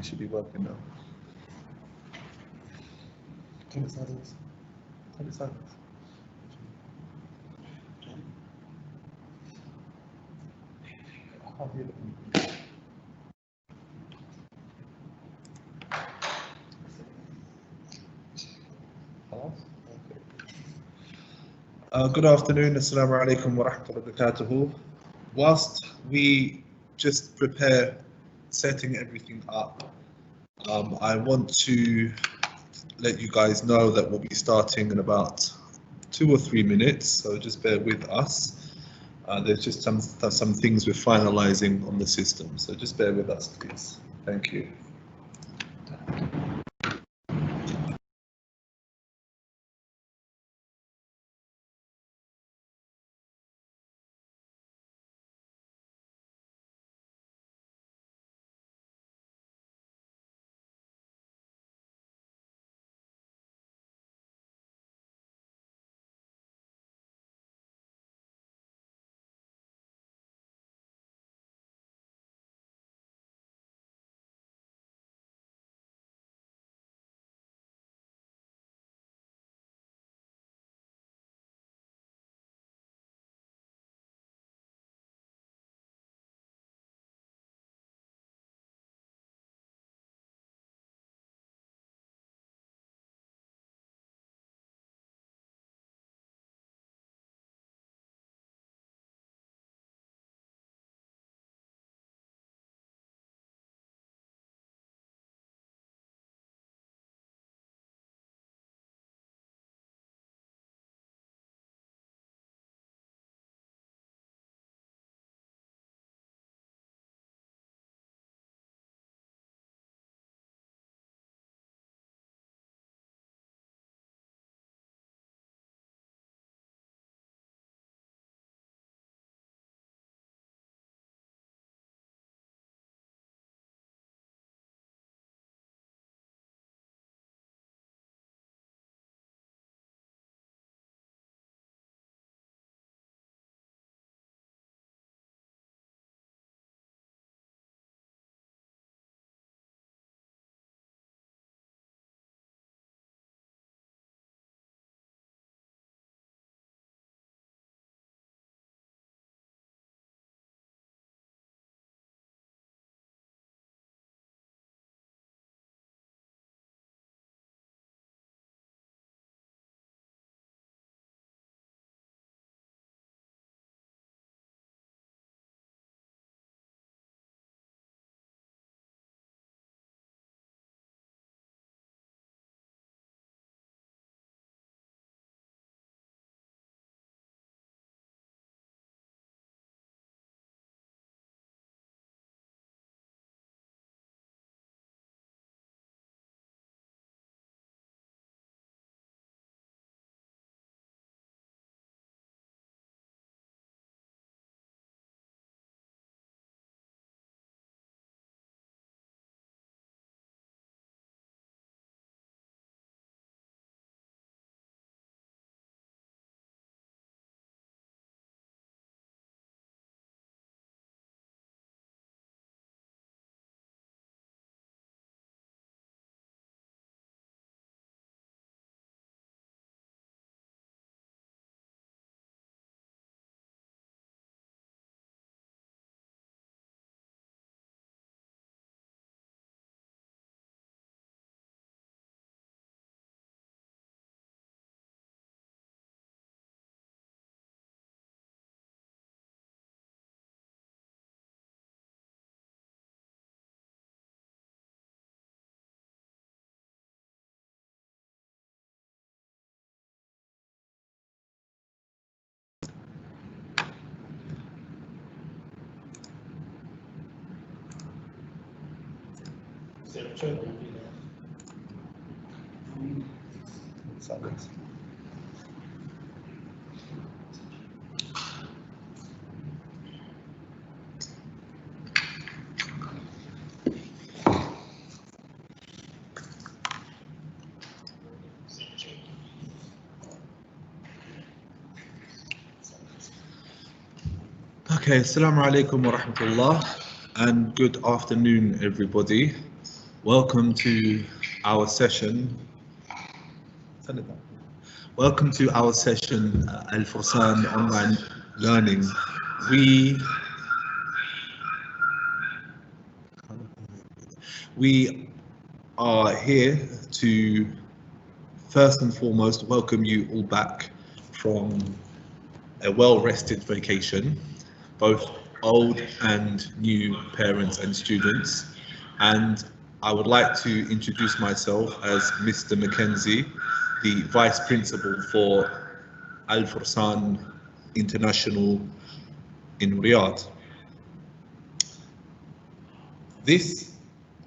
It should be working now. Turn it sideways. Turn it sideways. I can't hear it. Good afternoon, Assalamu alaikum wa rahmatullahi wa barakatuhu. Whilst we just prepare setting everything up, I want to let you guys know that we'll be starting in about 2 or 3 minutes, so just bear with us. There's just some things we're finalizing on the system, so just bear with us, please. Thank you. Silence. Okay, assalamu alaikum wa rahmatullah and good afternoon everybody. Welcome to our session. Welcome to our session, الفرسان online learning. We are here to first and foremost welcome you all back from a well-rested vacation, both old and new parents and students. And I would like to introduce myself as Mr. Mckenzie, the Vice Principal for Al-Fursan International in Riyadh.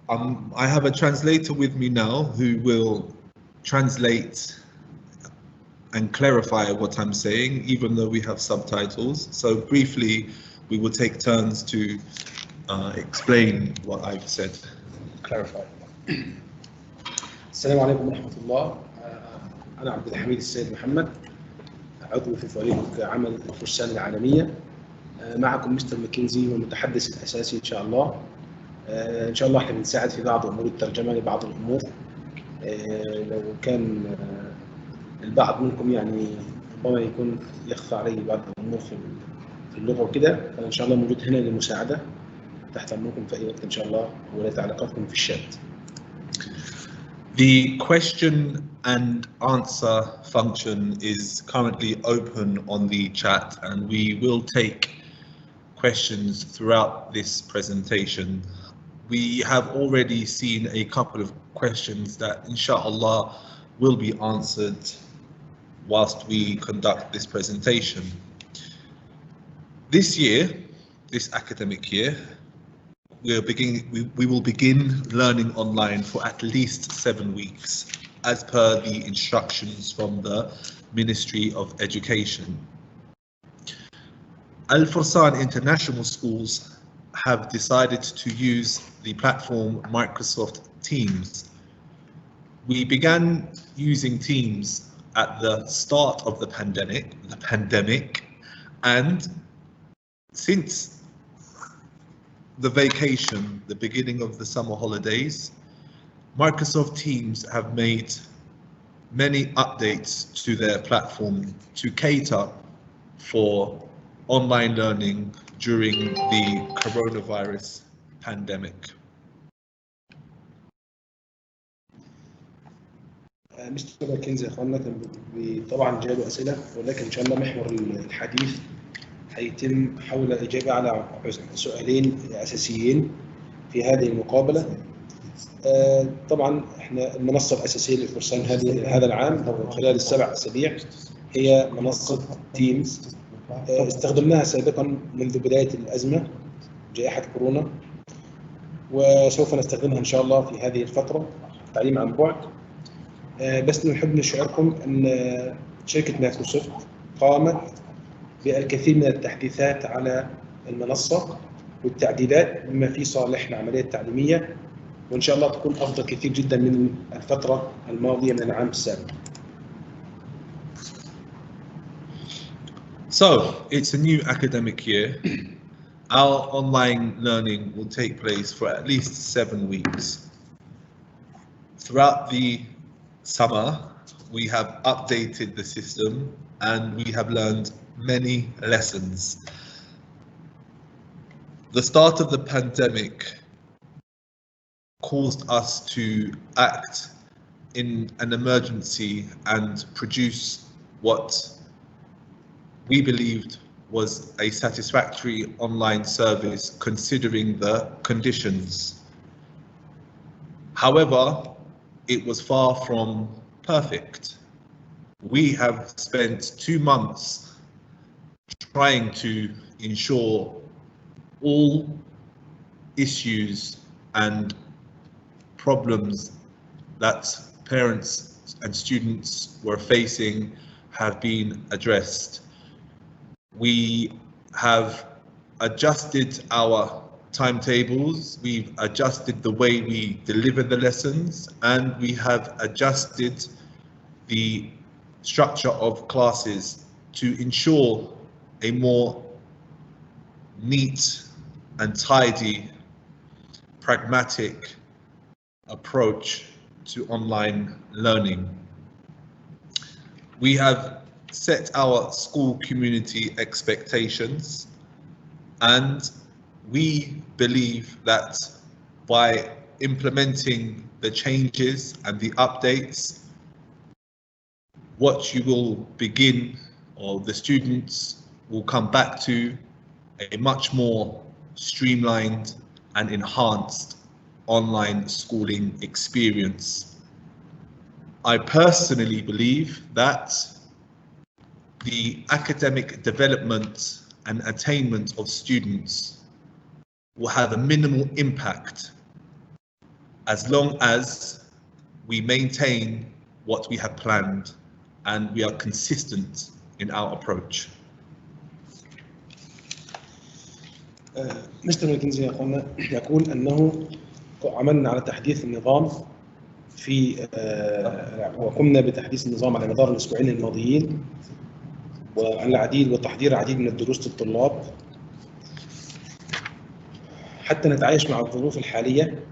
I have a translator with me now who will translate and clarify what I'm saying, even though we have subtitles. So briefly, we will take turns to explain what I've said. Clarify. السلام عليكم ورحمة الله. أنا عبد الحميد السيد محمد، عضو في فريق عمل الفرسان العالمية. معكم مستر ماكنزي والمتحدث الأساسي إن شاء الله. إن شاء الله احنا بنساعد في بعض أمور الترجمة لبعض الأمور. لو كان البعض منكم يعني ربما يكون يخفى عليه بعض الأمور في اللغة وكده، فإن شاء الله موجود هنا للمساعدة تحت أمركم في أي وقت إن شاء الله، ولا تعليقاتكم في الشات. The question and answer function is currently open on the chat, and we will take questions throughout this presentation. We have already seen a couple of questions that inshallah will be answered whilst we conduct this presentation. This year, this academic year, we will begin learning online for at least 7 weeks, as per the instructions from the Ministry of Education. Al-Fursan International Schools have decided to use the platform Microsoft Teams. We began using Teams at the start of the pandemic, and since the vacation, the beginning of the summer holidays, Microsoft Teams have made many updates to their platform to cater for online learning during the coronavirus pandemic. مستر ماكنزي اخواننا طبعا جاله اسئله، ولكن ان شاء الله محور الحديث هيتم حول الاجابه على سؤالين اساسيين في هذه المقابله. طبعا احنا المنصه الاساسيه للفرسان هذا العام او خلال ال7 أسابيع هي منصه تيمز. استخدمناها سابقا منذ بدايه الازمه جائحه كورونا، وسوف نستخدمها ان شاء الله في هذه الفتره التعليم عن بعد. بس نحب نشعركم ان شركه مايكروسوفت قامت بالكثير من التحديثات على المنصه والتعديلات بما في صالح العمليه التعليميه، وان شاء الله تكون افضل كثير جدا من الفتره الماضيه من العام السابق. So it's a new academic year. Our online learning will take place for at least 7 weeks. Throughout the summer, we have updated the system and we have learned many lessons. The start of the pandemic caused us to act in an emergency and produce what we believed was a satisfactory online service considering the conditions. However, it was far from perfect. We have spent 2 months trying to ensure all issues and problems that parents and students were facing have been addressed. We have adjusted our timetables, we've adjusted the way we deliver the lessons, and we have adjusted the structure of classes to ensure a more neat and tidy, pragmatic approach to online learning. We have set our school community expectations, and we believe that by implementing the changes and the updates, what you will begin, or the students will come back to, a much more streamlined and enhanced online schooling experience. I personally believe that the academic development and attainment of students will have a minimal impact as long as we maintain what we have planned and we are consistent in our approach. مستر ماكنزي يقول أنه عملنا على تحديث النظام وقمنا بتحديث النظام على مدار الأسبوعين الماضيين والعديد وتحضير العديد من الدروس للطلاب حتى نتعايش مع الظروف الحالية.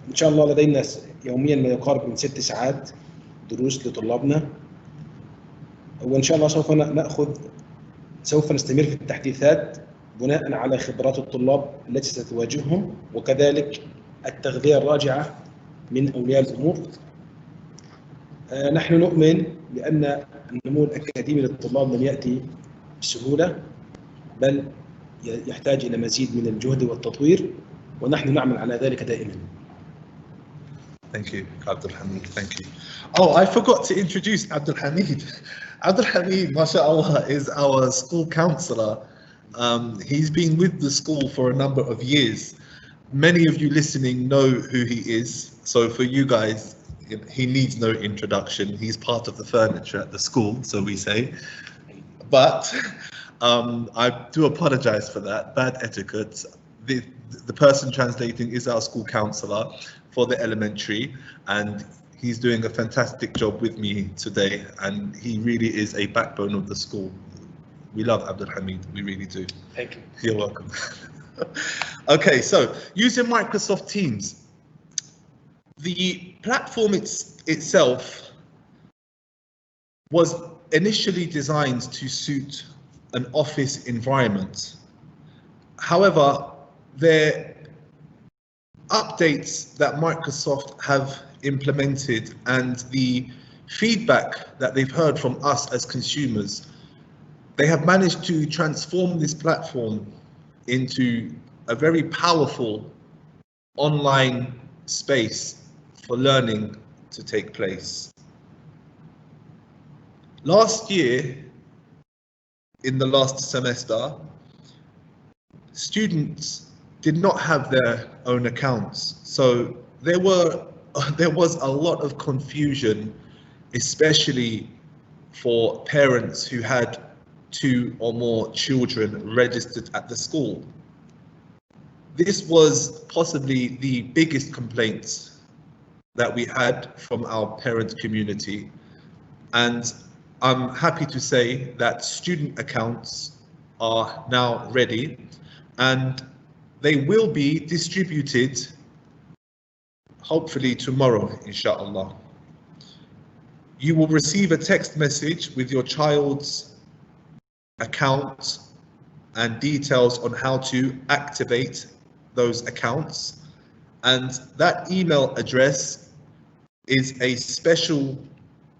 إن شاء الله لدينا يوميا ما يقارب من 6 ساعات دروس لطلابنا، وإن شاء الله سوف نستمر في التحديثات بناء على خبرات الطلاب التي ستواجههم، وكذلك التغذية الراجعة من أولياء الأمور. نحن نؤمن بأن النمو الأكاديمي للطلاب لم يأتي بسهولة، بل يحتاج إلى مزيد من الجهد والتطوير، ونحن نعمل على ذلك دائما. Thank you, Abdul Hamid. Thank you. Oh, I forgot to introduce Abdul Hamid. Abdul Hamid, mashallah, is our school counsellor. He's been with the school for a number of years. Many of you listening know who he is. So for you guys, he needs no introduction. He's part of the furniture at the school, so we say. But I do apologize for that, bad etiquette. The person translating is our school counsellor for the elementary, and he's doing a fantastic job with me today, and he really is a backbone of the school. We love Abdul Hamid, we really do. Thank you. You're welcome. Okay, so using Microsoft Teams, the platform itself was initially designed to suit an office environment. However, there updates that Microsoft have implemented and the feedback that they've heard from us as consumers, they have managed to transform this platform into a very powerful online space for learning to take place. Last year, in the last semester, students did not have their own accounts. So there was a lot of confusion, especially for parents who had 2 or more children registered at the school. This was possibly the biggest complaint that we had from our parent community. And I'm happy to say that student accounts are now ready, and they will be distributed hopefully tomorrow, inshallah. You will receive a text message with your child's account and details on how to activate those accounts, and that email address is a special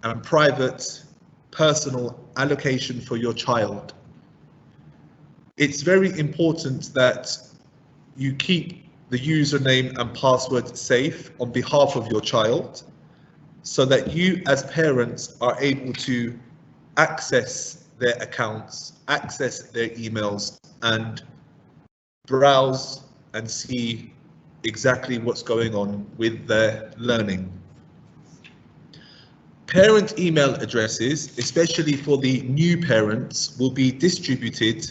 and private personal allocation for your child. It's very important that you keep the username and password safe on behalf of your child, so that you as parents are able to access their accounts, access their emails, and browse and see exactly what's going on with their learning. Parent email addresses, especially for the new parents, will be distributed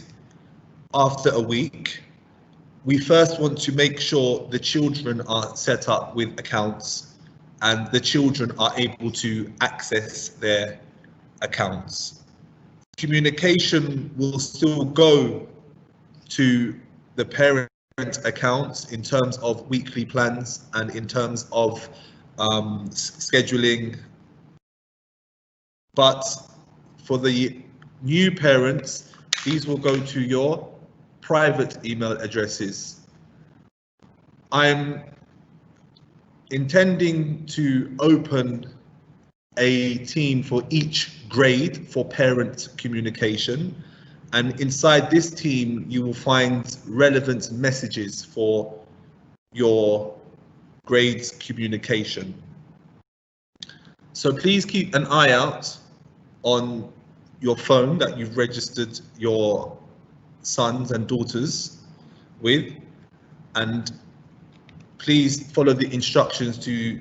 after a week. We first want to make sure the children are set up with accounts and the children are able to access their accounts. Communication will still go to the parent accounts in terms of weekly plans and in terms of scheduling. But for the new parents, these will go to your private email addresses. I'm intending to open a team for each grade for parent communication, and inside this team you will find relevant messages for your grade's communication. So please keep an eye out on your phone that you've registered your sons and daughters with, and please follow the instructions to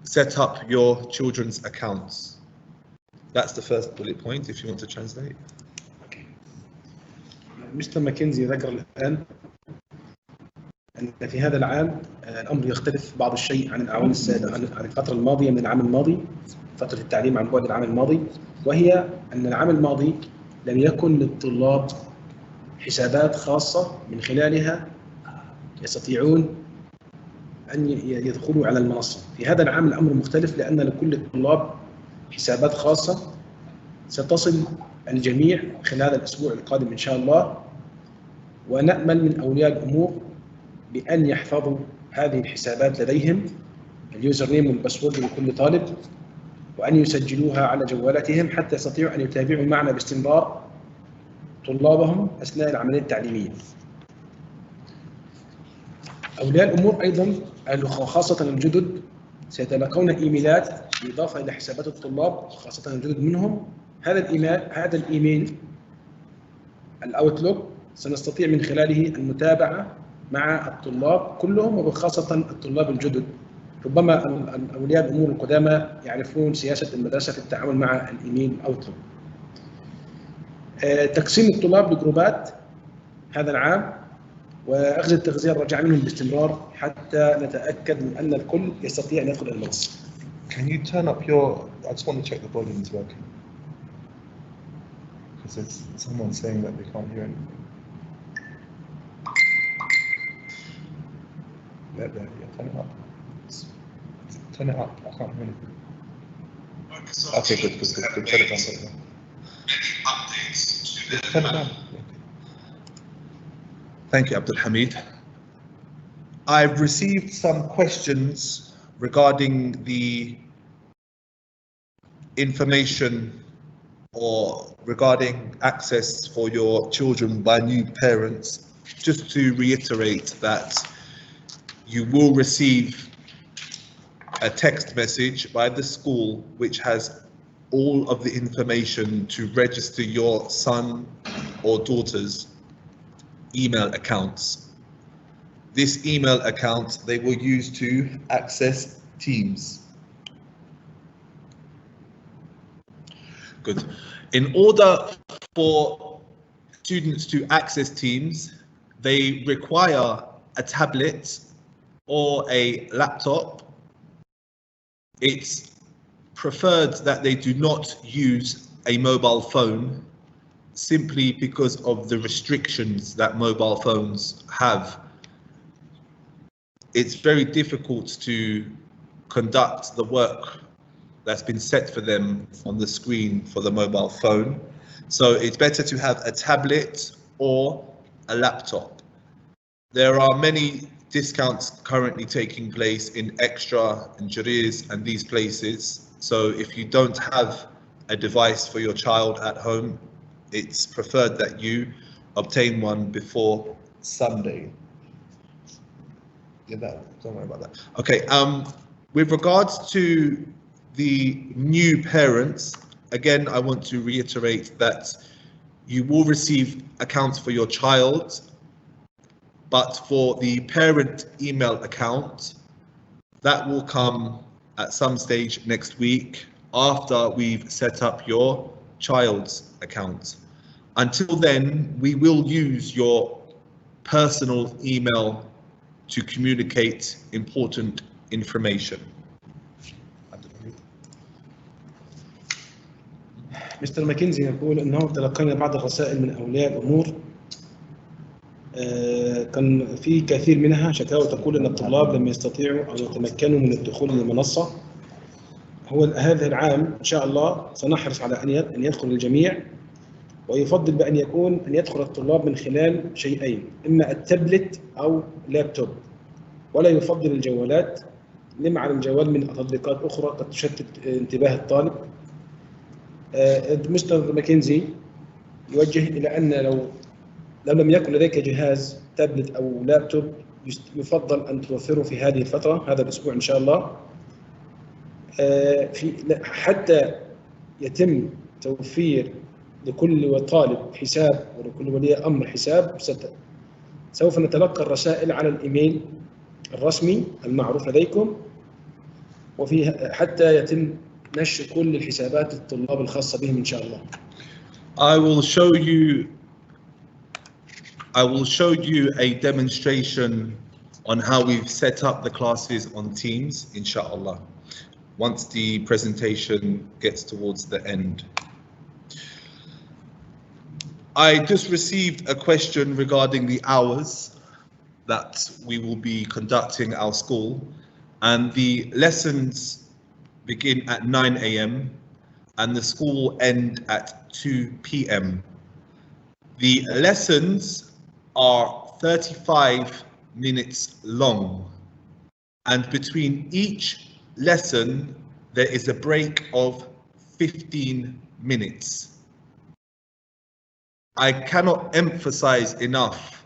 set up your children's accounts. That's the first bullet point, if you want to translate. مستر ماكنزي ذكر الآن أن في هذا العام الأمر يختلف بعض الشيء عن الأعوام السابقة، عن الفترة الماضية من العام الماضي، فترة التعليم عن بعد العام الماضي، وهي أن العام الماضي لم يكن للطلاب حسابات خاصة من خلالها يستطيعون أن يدخلوا على المنصة. في هذا العام الأمر مختلف، لأن لكل الطلاب حسابات خاصة ستصل الجميع خلال الأسبوع القادم إن شاء الله، ونأمل من أولياء الأمور بأن يحفظوا هذه الحسابات لديهم، اليوزر نيم والباسورد لكل طالب، وأن يسجلوها على جوالاتهم حتى يستطيعوا أن يتابعوا معنا باستمرار طلابهم أثناء العملية التعليمية. أولياء الأمور أيضا خاصة الجدد سيتلقون إيميلات بالإضافة إلى حسابات الطلاب، خاصة الجدد منهم. هذا الإيميل الأوتلوك سنستطيع من خلاله المتابعة مع الطلاب كلهم، وبخاصة الطلاب الجدد. ربما أولياء الأمور القدامى يعرفون سياسة المدرسة في التعامل مع الإيميل أوتلوك. تقسيم الطلاب لجروبات هذا العام، وأخذ التغذية الراجعة منهم باستمرار حتى نتأكد من أن الكل يستطيع أن يدخل المنصة. Can you turn up your? I just want to check the volume is working. Because there's someone saying that they can't hear anything. Yeah, turn it up. Turn it up. I can't hear anything. Okay, good. Turn it down. Turn it down. Thank you, Abdul Hamid. I've received some questions regarding the information or regarding access for your children by new parents. Just to reiterate that you will receive a text message by the school which has all of the information to register your son or daughter's email accounts. This email account they will use to access Teams. Good. In order for students to access Teams, they require a tablet or a laptop. It's preferred that they do not use a mobile phone, simply because of the restrictions that mobile phones have. It's very difficult to conduct the work that's been set for them on the screen for the mobile phone. So it's better to have a tablet or a laptop. There are many discounts currently taking place in Extra and Jariz and these places. So if you don't have a device for your child at home, it's preferred that you obtain one before Sunday. Yeah, don't worry about that. Okay, with regards to the new parents, again, I want to reiterate that you will receive accounts for your child, but for the parent email account, that will come at some stage next week after we've set up your child's account. Until then, we will use your personal email to communicate important information. مستر ماكنزي يقول أنه تلقينا بعض الرسائل من أولياء الأمور كان في كثير منها شكاوى تقول ان الطلاب لم يستطيعوا او يتمكنوا من الدخول للمنصه. هذا العام ان شاء الله سنحرص على ان يدخل الجميع، ويفضل بان يدخل الطلاب من خلال شيئين، اما التابلت او لابتوب، ولا يفضل الجوالات لما على الجوال من تطبيقات اخرى قد تشتت انتباه الطالب. مستر ماكنزي يوجه الى ان لو لم يكن لديك جهاز تابلت او لابتوب يفضل ان توفره في هذه الفتره، هذا الاسبوع ان شاء الله، حتى يتم توفير لكل طالب حساب ولكل ولي امر حساب. سوف نتلقى الرسائل على الايميل الرسمي المعروف لديكم، حتى يتم نشر كل الحسابات الطلاب الخاصه بهم ان شاء الله. I will show you a demonstration on how we've set up the classes on Teams, inshallah, once the presentation gets towards the end. I just received a question regarding the hours that we will be conducting our school, and the lessons begin at 9 a.m. and the school will end at 2 p.m. The lessons are 35 minutes long, and between each lesson there is a break of 15 minutes. I cannot emphasize enough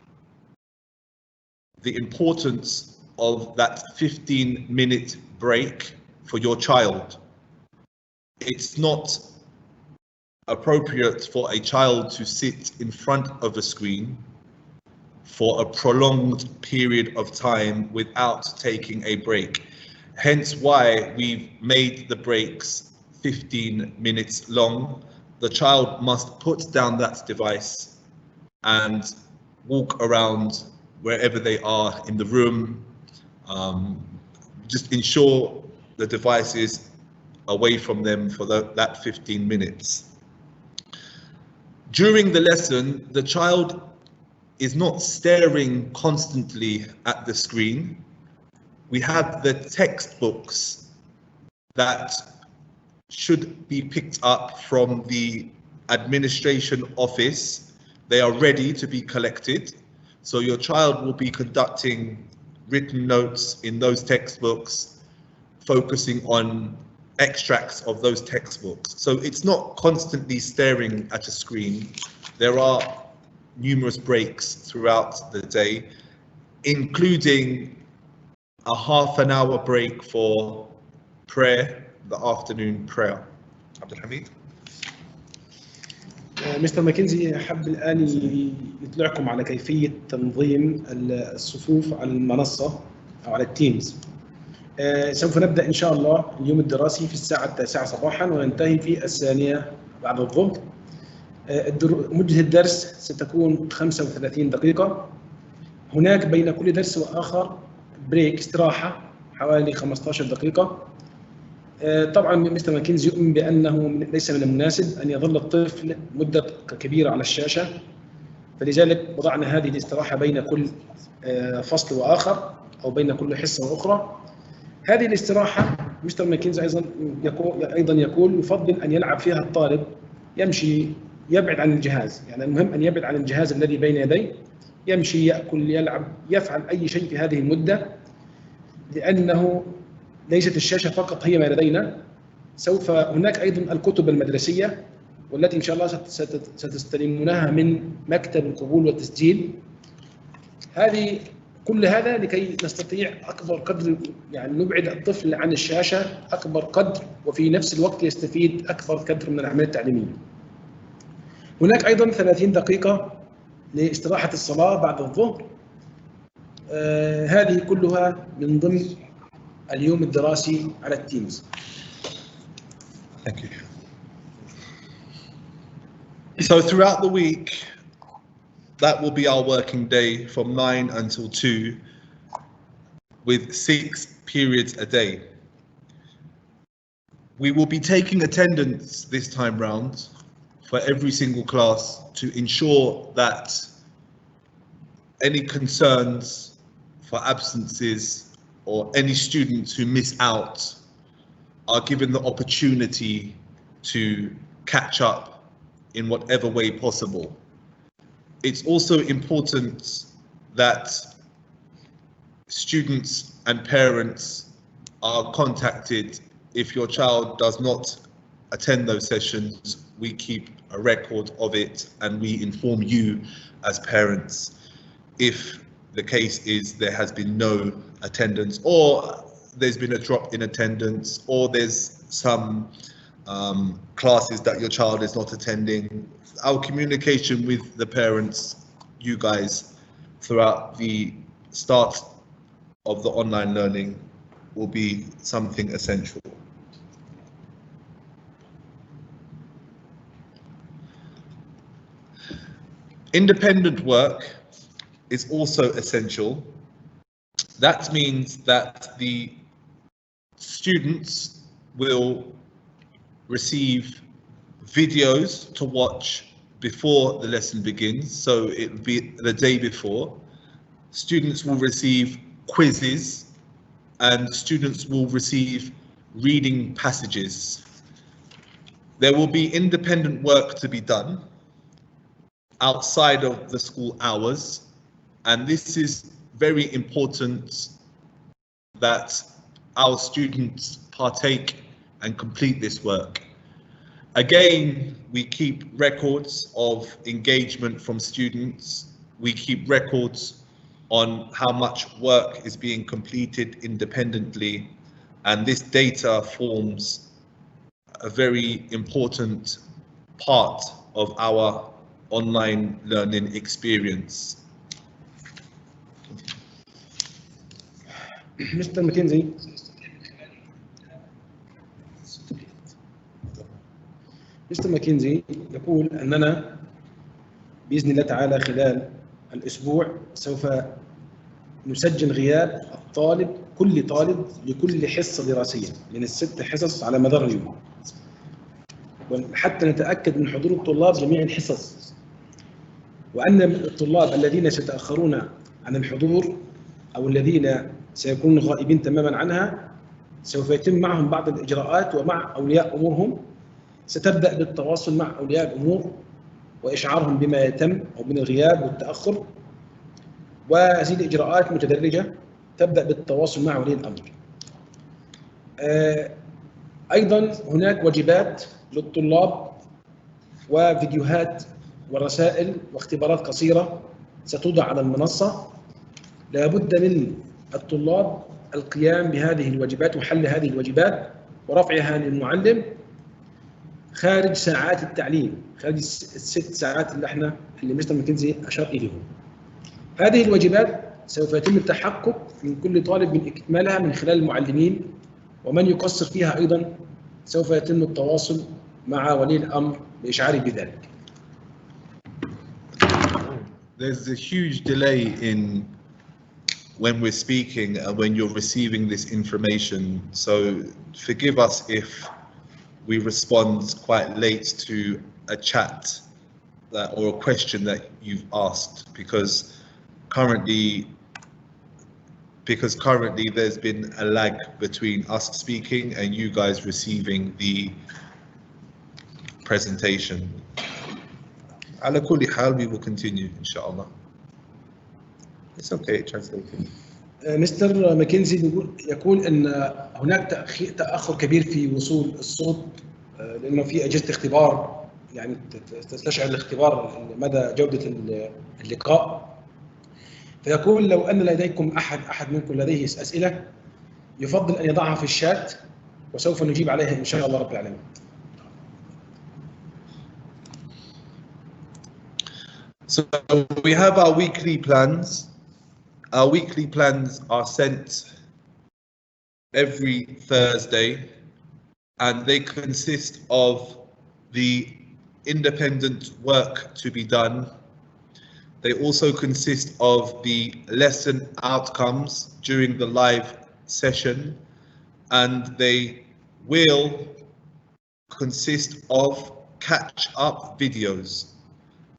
the importance of that 15-minute break for your child. It's not appropriate for a child to sit in front of a screen for a prolonged period of time without taking a break. Hence why we've made the breaks 15 minutes long. The child must put down that device and walk around wherever they are in the room. Just ensure the device is away from them for that 15 minutes. During the lesson, the child is not staring constantly at the screen. We have the textbooks that should be picked up from the administration office. They are ready to be collected. So your child will be conducting written notes in those textbooks, focusing on extracts of those textbooks. So it's not constantly staring at a screen. There are numerous breaks throughout the day, including a half-an-hour break for prayer, the afternoon prayer. Abdul Hamid. مستر ماكنزي حب الآن يطلعكم على كيفية تنظيم الصفوف على المنصة أو على التيمز. سوف نبدأ إن شاء الله اليوم الدراسي في الساعة 9 صباحا وننتهي في 2 بعد الظهر. مدة الدرس ستكون 35 دقيقة. هناك بين كل درس وآخر بريك استراحة حوالي 15 دقيقة. طبعا مستر ماكنزي يؤمن بأنه ليس من المناسب أن يظل الطفل مدة كبيرة على الشاشة، فلذلك وضعنا هذه الاستراحة بين كل فصل وآخر أو بين كل حصة وأخرى. هذه الاستراحة مستر ماكنزي أيضا يقول يفضل أن يلعب فيها الطالب، يمشي يبعد عن الجهاز، يعني المهم أن يبعد عن الجهاز الذي بين يديه، يمشي يأكل يلعب يفعل أي شيء في هذه المدة، لأنه ليست الشاشة فقط هي ما لدينا. سوف هناك أيضا الكتب المدرسية والتي إن شاء الله ستستلمونها من مكتب القبول والتسجيل. كل هذا لكي نستطيع أكبر قدر، يعني نبعد الطفل عن الشاشة أكبر قدر، وفي نفس الوقت يستفيد أكبر قدر من العملية التعليمية. هناك أيضا 30 دقيقة لاستراحة الصلاة بعد الظهر. هذه كلها من ضمن اليوم الدراسي على التيمز. Thank you. So throughout the week, that will be our working day from 9 until 2 with 6 periods a day. We will be taking attendance this time round for every single class to ensure that any concerns for absences or any students who miss out are given the opportunity to catch up in whatever way possible. It's also important that students and parents are contacted if your child does not attend those sessions. We keep a record of it and we inform you as parents if the case is there has been no attendance, or there's been a drop in attendance, or there's some classes that your child is not attending. Our communication with the parents, you guys, throughout the start of the online learning will be something essential. Independent work is also essential. That means that the students will receive videos to watch before the lesson begins, so it will be the day before. Students will receive quizzes and students will receive reading passages. There will be independent work to be done outside of the school hours, and this is very important that our students partake and complete this work. Again, we keep records of engagement from students. We keep records on how much work is being completed independently, and this data forms a very important part of our online learning experience. Mr. ماكنزي، مستر ماكنزي يقول أننا بإذن الله تعالى خلال الأسبوع سوف نسجل غياب الطالب، كل طالب لكل حصة دراسية من الست حصص على مدار اليوم، وحتى نتأكد من حضور الطلاب جميع الحصص، وأن الطلاب الذين سيتأخرون عن الحضور أو الذين سيكونون غائبين تماما عنها سوف يتم معهم بعض الإجراءات، ومع أولياء أمورهم ستبدأ بالتواصل مع أولياء الأمور وإشعارهم بما يتم أو من الغياب والتأخر، وهذه الإجراءات متدرجة تبدأ بالتواصل مع ولي الأمر. أيضا هناك واجبات للطلاب وفيديوهات ورسائل واختبارات قصيرة ستوضع على المنصة. لا بد من الطلاب القيام بهذه الواجبات وحل هذه الواجبات ورفعها للمعلم خارج ساعات التعليم، خارج الست ساعات اللي مستر ماكنزي أشار إليهم. هذه الواجبات سوف يتم التحقق من كل طالب من إكمالها من خلال المعلمين، ومن يقصر فيها أيضا سوف يتم التواصل مع ولي الأمر لإشعاره بذلك. There's a huge delay in when we're speaking and when you're receiving this information, so forgive us if we respond quite late to a chat or a question that you've asked, because currently there's been a lag between us speaking and you guys receiving the presentation. على كل حال, we will continue inshallah. It's okay, translating. مستر ماكنزي يقول ان هناك تاخر كبير في وصول الصوت، لانه في اجهزه اختبار يعني تستشعر الاختبار مدى جوده اللقاء. فيقول لو ان لديكم احد منكم لديه اسئله يفضل ان يضعها في الشات وسوف نجيب عليها ان شاء الله رب العالمين. So we have our weekly plans. Our weekly plans are sent every Thursday, and they consist of the independent work to be done. They also consist of the lesson outcomes during the live session, and they will consist of catch-up videos.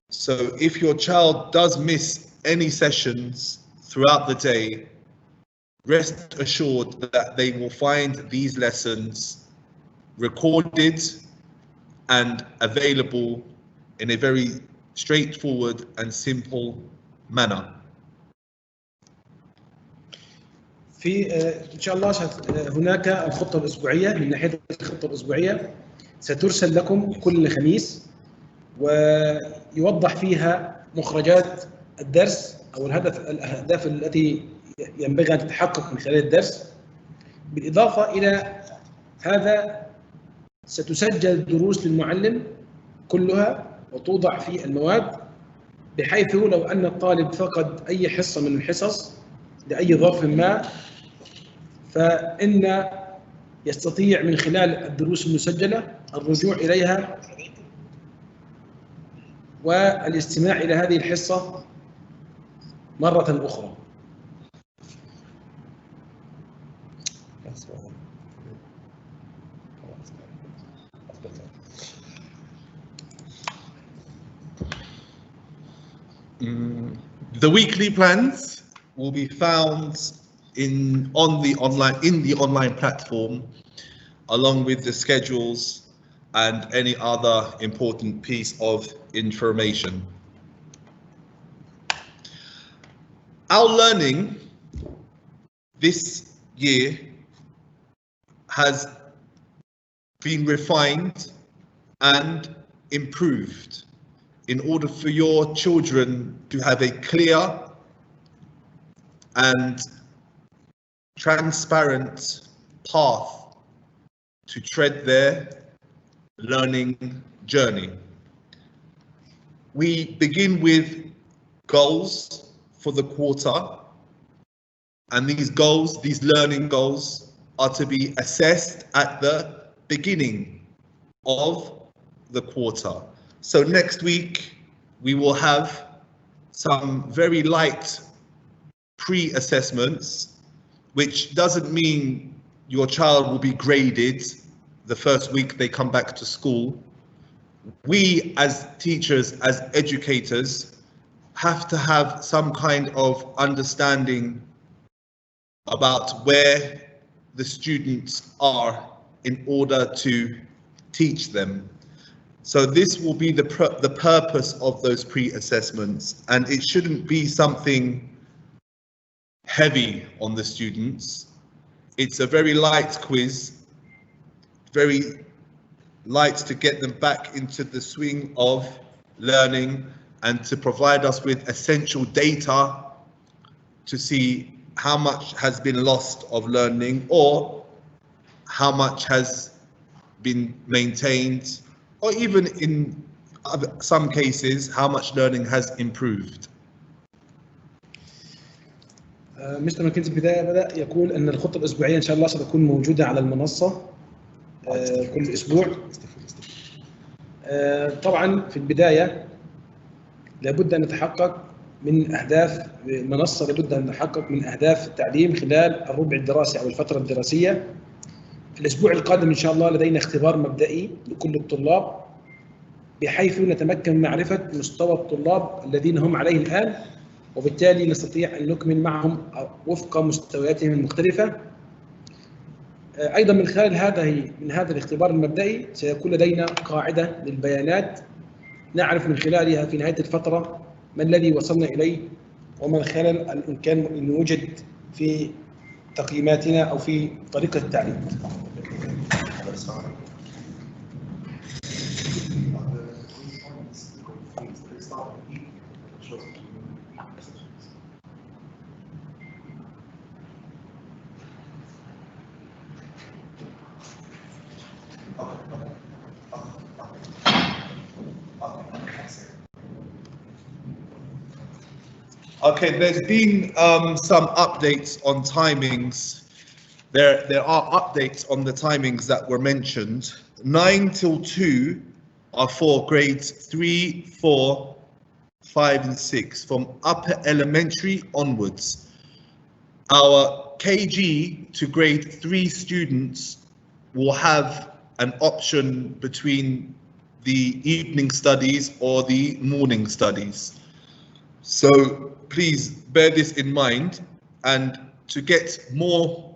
So if your child does miss any sessions throughout the day, rest assured that they will find these lessons recorded and available in a very straightforward and simple manner. في إن شاء الله هناك الخطة الأسبوعية. من ناحية الخطة الأسبوعية سترسل لكم كل خميس، ويوضح فيها مخرجات الدرس أو الأهداف التي ينبغي أن تتحقق من خلال الدرس. بالإضافة إلى هذا ستسجل دروس للمعلم كلها وتوضع في المواد، بحيث لو أن الطالب فقد أي حصة من الحصص لأي ظرف ما، فإن يستطيع من خلال الدروس المسجلة الرجوع إليها والاستماع إلى هذه الحصة مرة أخرى. The weekly plans will be found in the online platform, along with the schedules and any other important piece of information. Our learning this year has been refined and improved in order for your children to have a clear and transparent path to tread their learning journey. We begin with goals for the quarter, and these goals, these learning goals, are to be assessed at the beginning of the quarter. So next week we will have some very light pre-assessments, which doesn't mean your child will be graded the first week they come back to school. We as teachers, as educators, have to have some kind of understanding about where the students are in order to teach them. So this will be the purpose of those pre-assessments, and it shouldn't be something heavy on the students. It's a very light quiz, very light to get them back into the swing of learning and to provide us with essential data to see how much has been lost of learning or how much has been maintained, or even in some cases how much learning has improved. مستر ماكنزي بدأ يقول أن الخطة الأسبوعية إن شاء الله ستكون موجودة على المنصة كل أسبوع. طبعا في البداية لابد أن نتحقق من أهداف المنصة، لابد أن نتحقق من أهداف التعليم خلال الربع الدراسي أو الفترة الدراسية. الأسبوع القادم إن شاء الله لدينا اختبار مبدئي لكل الطلاب، بحيث نتمكن من معرفة مستوى الطلاب الذين هم عليه الآن، وبالتالي نستطيع أن نكمل معهم وفق مستوياتهم المختلفة. أيضا من خلال هذا الاختبار المبدئي سيكون لدينا قاعدة للبيانات نعرف من خلالها في نهاية الفترة ما الذي وصلنا إليه وما الخلل الإمكان أن يوجد في تقييماتنا أو في طريقة التعليم. Okay, there's been some updates on timings. There are updates on the timings that were mentioned. 9 till 2 are for grades 3, 4, 5 and 6 from upper elementary onwards. Our KG to grade 3 students will have an option between the evening studies or the morning studies. So please bear this in mind, and to get more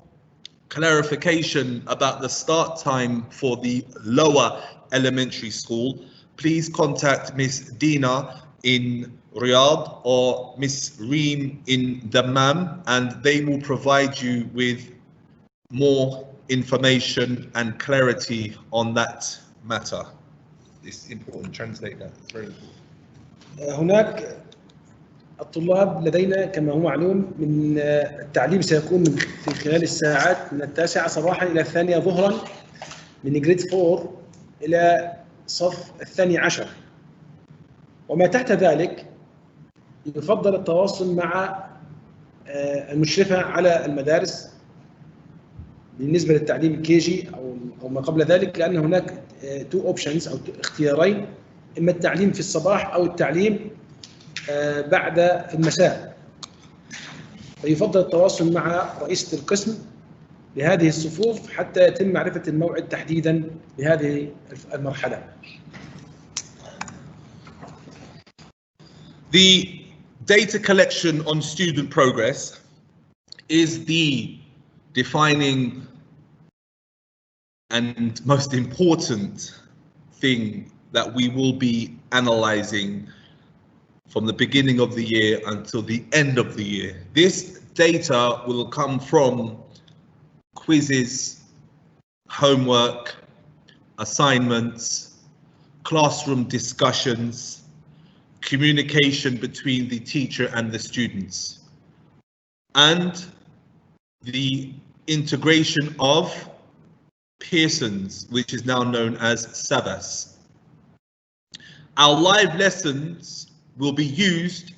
clarification about the start time for the lower elementary school, please contact Miss Dina in Riyadh or Miss Reem in Dammam, and they will provide you with more information and clarity on that matter. It's important, translate that, it's very important. هناك الطلاب لدينا كما هو معلوم من التعليم سيكون في خلال الساعات من 9 صباحا إلى 2 ظهرا، من جريد 4 إلى صف 12، وما تحت ذلك يفضل التواصل مع المشرفة على المدارس بالنسبة للتعليم الكيجي أو ما قبل ذلك، لأن هناك 2 اوبشنز أو اختيارين، إما التعليم في الصباح أو التعليم بعد المساء. فيفضل التواصل مع رئيسة القسم بهذه الصفوف حتى يتم معرفة الموعد تحديدا بهذه المرحلة. The data collection on student progress is the defining and most important thing that we will be analyzing from the beginning of the year until the end of the year. This data will come from quizzes, homework, assignments, classroom discussions, communication between the teacher and the students, and the integration of Pearson's, which is now known as Sabas. Our live lessons will be used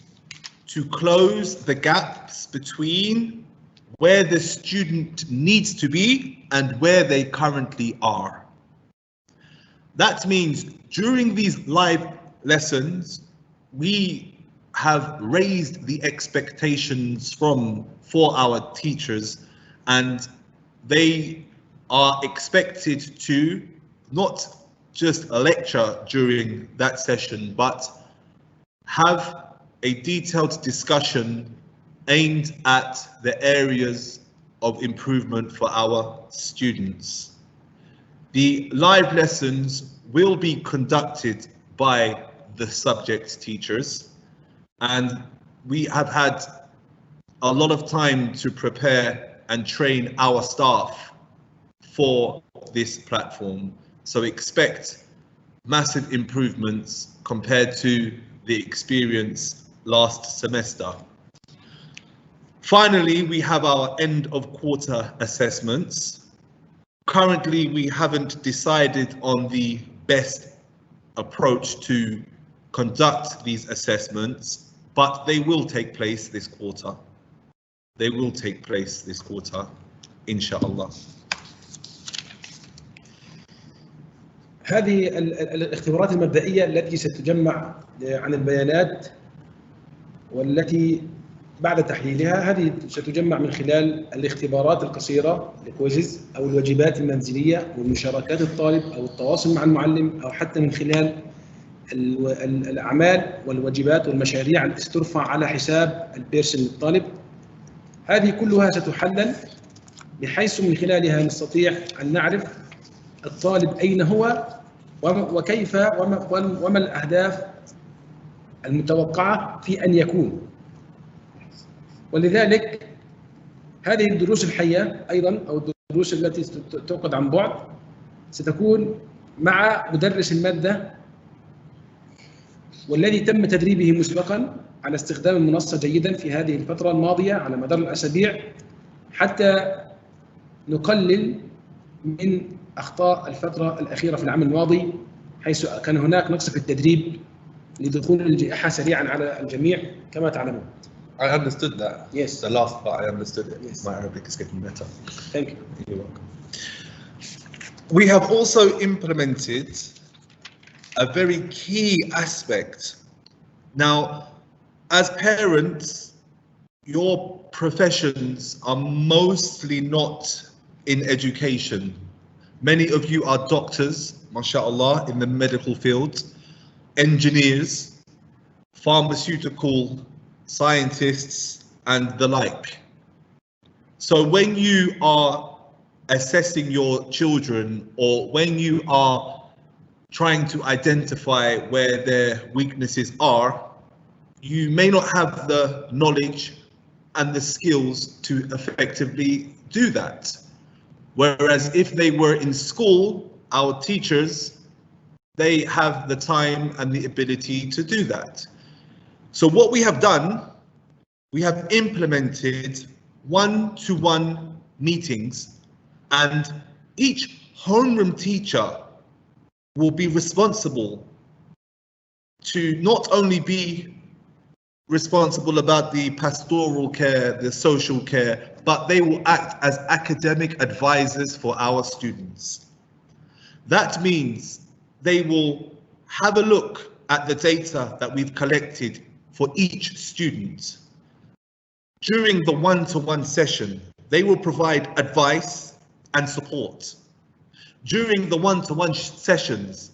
to close the gaps between where the student needs to be and where they currently are. That means during these live lessons, we have raised the expectations for our teachers, and they are expected to not just lecture during that session, but have a detailed discussion aimed at the areas of improvement for our students. The live lessons will be conducted by the subject teachers, and we have had a lot of time to prepare and train our staff for this platform, so expect massive improvements compared to the experience last semester. Finally, we have our end of quarter assessments. Currently, we haven't decided on the best approach to conduct these assessments, but they will take place this quarter. They will take place this quarter, inshallah. هذه الاختبارات المبدئية التي ستجمع عن البيانات والتي بعد تحليلها، هذه ستجمع من خلال الاختبارات القصيرة الكويزز أو الواجبات المنزلية ومشاركات الطالب أو التواصل مع المعلم، أو حتى من خلال الأعمال والواجبات والمشاريع التي ترفع على حساب البيرسون للطالب. هذه كلها ستحلل بحيث من خلالها نستطيع أن نعرف الطالب أين هو وكيف وما الأهداف المتوقعة في أن يكون. ولذلك هذه الدروس الحية أيضا أو الدروس التي تعقد عن بعد ستكون مع مدرس المادة والذي تم تدريبه مسبقا على استخدام المنصة جيدا في هذه الفترة الماضية على مدار الأسابيع، حتى نقلل من أخطاء الفترة الأخيرة في العام الماضي، حيث كان هناك نقص في التدريب لدخول الجائحة سريعا على الجميع كما تعلمون. I understood that. Yes. The last part I understood it. Yes. My Arabic is getting better. Thank you. You're welcome. We have also implemented a very key aspect. Now, as parents, your professions are mostly not in education. Many of you are doctors, mashallah, in the medical field, engineers, pharmaceutical scientists, and the like. So when you are assessing your children, or when you are trying to identify where their weaknesses are, you may not have the knowledge and the skills to effectively do that. Whereas if they were in school, our teachers, they have the time and the ability to do that. So what we have done, we have implemented one-to-one meetings, and each homeroom teacher will be responsible to not only be responsible about the pastoral care, the social care, but they will act as academic advisors for our students. That means they will have a look at the data that we've collected for each student. During the one-to-one session, they will provide advice and support. During the one-to-one sessions,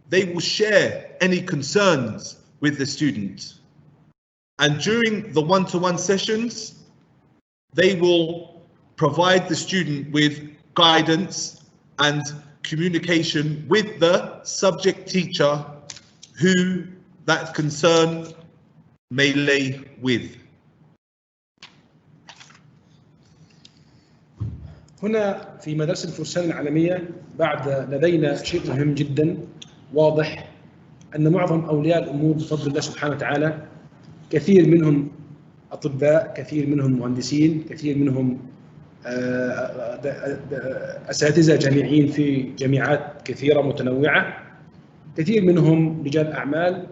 they will share any concerns with the student. And during the one-to-one sessions, they will provide the student with guidance and communication with the subject teacher who that concern may lay with. هنا في مدرسة الفرسان العالمية لدينا شيء مهم جدا واضح، أن معظم أولياء الأمور بفضل الله سبحانه وتعالى كثير منهم أطباء، كثير منهم مهندسين، كثير منهم أساتذة جامعيين في جامعات كثيرة متنوعة، كثير منهم رجال أعمال.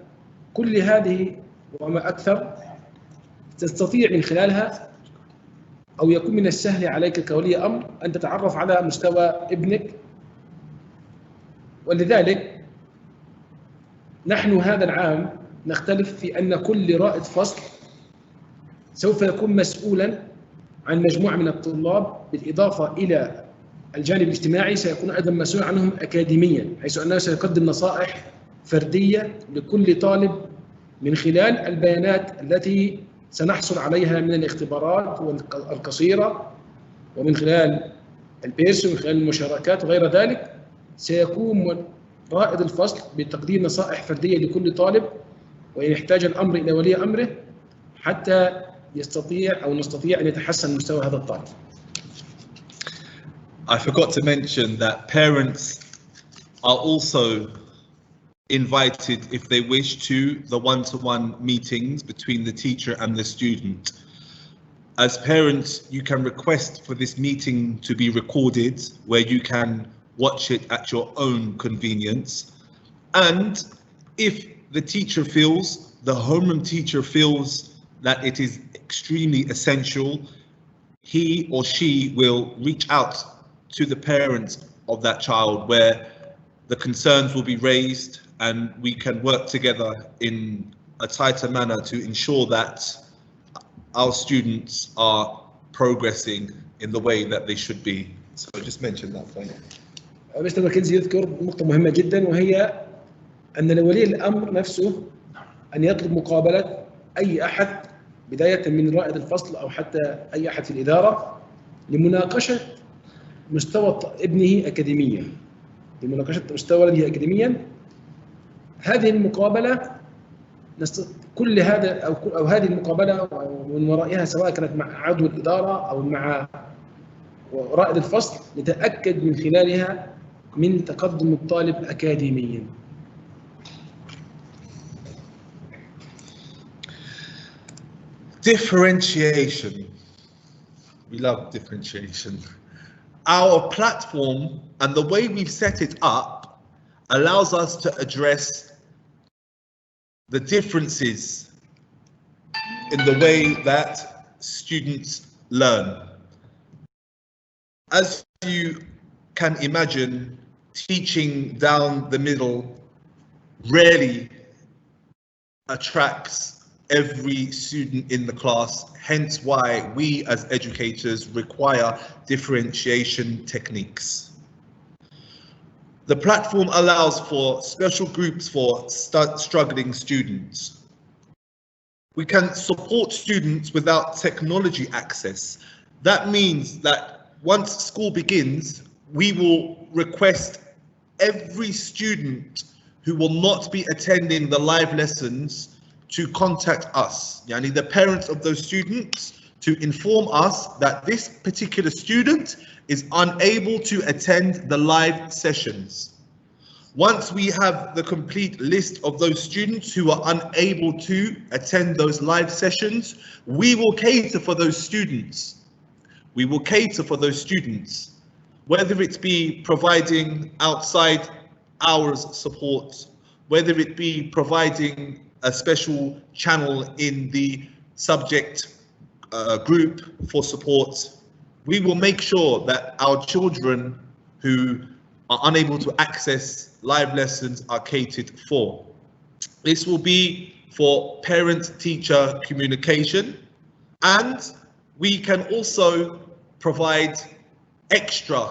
كل هذه وما أكثر تستطيع من خلالها، أو يكون من السهل عليك كولي أمر أن تتعرف على مستوى ابنك. ولذلك نحن هذا العام نختلف في أن كل رائد فصل سوف يكون مسؤولا عن مجموعة من الطلاب، بالإضافة إلى الجانب الاجتماعي سيكون أيضا مسؤول عنهم أكاديميا، حيث أنه سيقدم نصائح فردية لكل طالب من خلال البيانات التي سنحصل عليها من الاختبارات القصيرة، ومن خلال البث، ومن خلال المشاركات وغير ذلك. سيقوم رائد الفصل بتقديم نصائح فردية لكل طالب، وإن احتاج الأمر إلى ولي أمره حتى يستطيع أو نستطيع أن يتحسن مستوى هذا الطالب. I forgot to mention that parents are also invited, if they wish, to the one-to-one meetings between the teacher and the student. As parents, you can request for this meeting to be recorded, where you can watch it at your own convenience. And if the teacher feels, the homeroom teacher feels that it is extremely essential, he or she will reach out to the parents of that child, where the concerns will be raised, and we can work together in a tighter manner to ensure that our students are progressing in the way that they should be. So just mention that point. مستر ماكنزي يذكر نقطة مهمة جدا، وهي أن لولي الأمر نفسه أن يطلب مقابلة أي أحد، بداية من رائد الفصل أو حتى أي أحد في الإدارة، لمناقشة مستوى ابنه أكاديميا، لمناقشة مستوى ولده أكاديميا. هذه المقابلة كل هذا أو هذه المقابلة ومن ورائها، سواء كانت مع عضو الإدارة أو مع رائد الفصل، نتأكد من خلالها من تقدم الطالب أكاديميا. Differentiation. We love differentiation. Our platform and the way we've set it up allows us to address the differences in the way that students learn. As you can imagine, teaching down the middle rarely attracts every student in the class, hence why we as educators require differentiation techniques. The platform allows for special groups for struggling students, we can support students without technology access. That means that once school begins, we will request every student who will not be attending the live lessons to contact us, yani the parents of those students, to inform us that this particular student is unable to attend the live sessions. Once we have the complete list of those students who are unable to attend those live sessions, we will cater for those students. We will cater for those students, whether it be providing outside hours support, whether it be providing a special channel in the subject group for support. We will make sure that our children who are unable to access live lessons are catered for. This will be for parent-teacher communication, and we can also provide extra,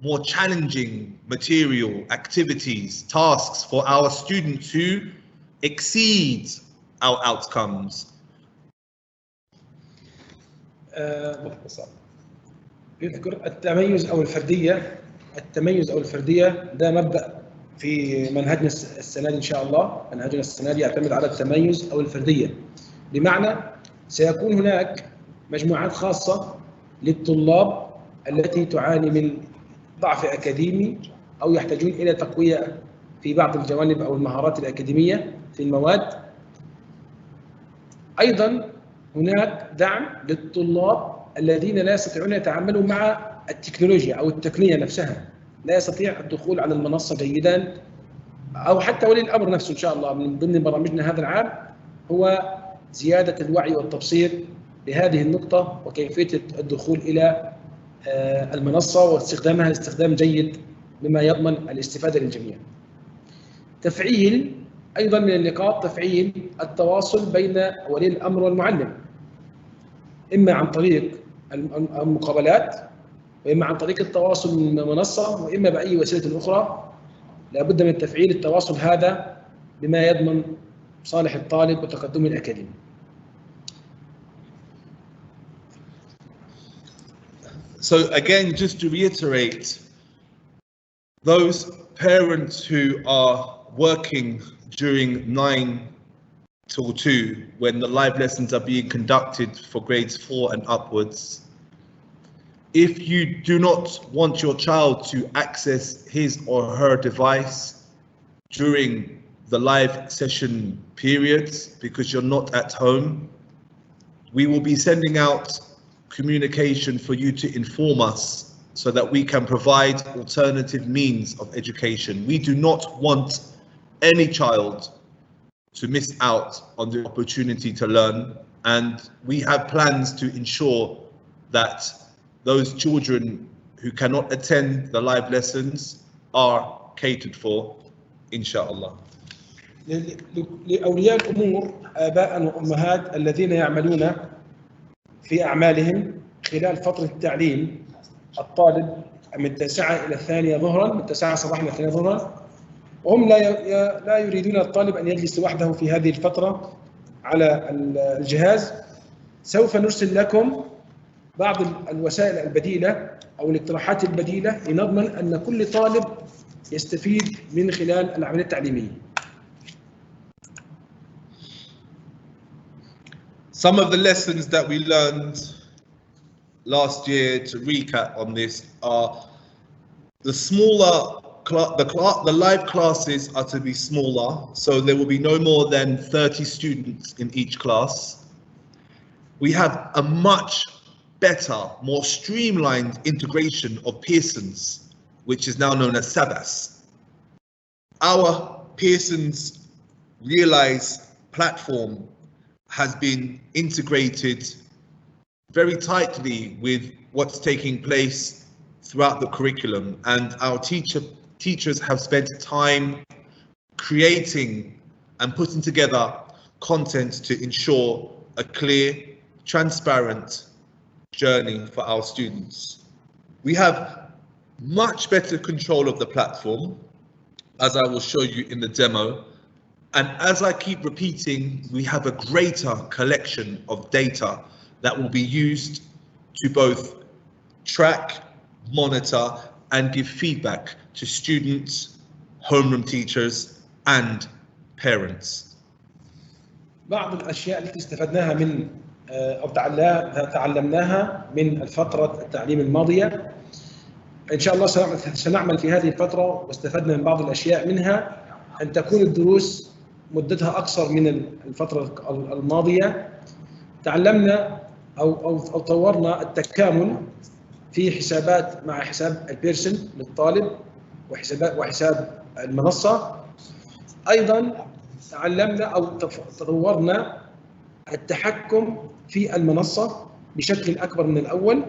more challenging material, activities, tasks for our students who exceed our outcomes. يذكر التميز أو الفردية ده مبدأ في منهجنا السنة دي إن شاء الله. منهجنا السنة دي يعتمد على التميز أو الفردية، بمعنى سيكون هناك مجموعات خاصة للطلاب التي تعاني من ضعف أكاديمي أو يحتاجون إلى تقوية في بعض الجوانب أو المهارات الأكاديمية في المواد. أيضا هناك دعم للطلاب الذين لا يستطيعون يتعاملوا مع التكنولوجيا أو التقنية نفسها، لا يستطيع الدخول على المنصة جيدا، أو حتى ولي الأمر نفسه. إن شاء الله من ضمن برامجنا هذا العام هو زيادة الوعي والتبصير بهذه النقطة وكيفية الدخول إلى المنصة واستخدامها استخدام جيد بما يضمن الاستفادة للجميع. تفعيل أيضا من النقاط، تفعيل التواصل بين ولي الأمر والمعلم، إما عن طريق المقابلات، وإما عن طريق التواصل من المنصة، وإما بأي وسيلة أخرى. لابد من تفعيل التواصل هذا بما يضمن صالح الطالب وتقدمه الأكاديمي. So again, just to reiterate, those parents who are working during 9 till 2, when the live lessons are being conducted for grades 4 and upwards, if you do not want your child to access his or her device during the live session periods because you're not at home, we will be sending out communication for you to inform us so that we can provide alternative means of education. We do not want any child to miss out on the opportunity to learn, and we have plans to ensure that those children who cannot attend the live lessons are catered for, inshallah. لأولياء الأمور، آباء وأمهات الذين يعملون في أعمالهم خلال فترة التعليم، الطالب من 9 إلى 2 ظهرا، من 9 صباحا إلى 2 ظهرا، وهم لا يريدون الطالب أن يجلس وحده في هذه الفترة على الجهاز. سوف نرسل لكم بعض الوسائل البديلة أو الاقتراحات البديلة لنضمن أن كل طالب يستفيد من خلال العملية التعليمية. Some of the lessons that we learned last year, to recap on this, are the smaller, the live classes are to be smaller, so there will be no more than 30 students in each class. We have a much better, more streamlined integration of Pearson's, which is now known as Sabas. Our Pearson's Realize platform has been integrated very tightly with what's taking place throughout the curriculum, and our teachers have spent time creating and putting together content to ensure a clear, transparent journey for our students. We have much better control of the platform, as I will show you in the demo, And as I keep repeating, we have a greater collection of data that will be used to both track, monitor, and give feedback to students, homeroom teachers, and parents. بعض الأشياء التي استفدناها من أو تعلمناها من الفترة التعليم الماضية، إن شاء الله سنعمل في هذه الفترة واستفدنا من بعض الأشياء منها أن تكون الدروس مدتها أقصر من الفترة الماضية. تعلمنا أو طورنا التكامل في حسابات مع حساب البيرسون للطالب وحساب المنصة. أيضا تعلمنا أو تطورنا التحكم في المنصة بشكل أكبر من الأول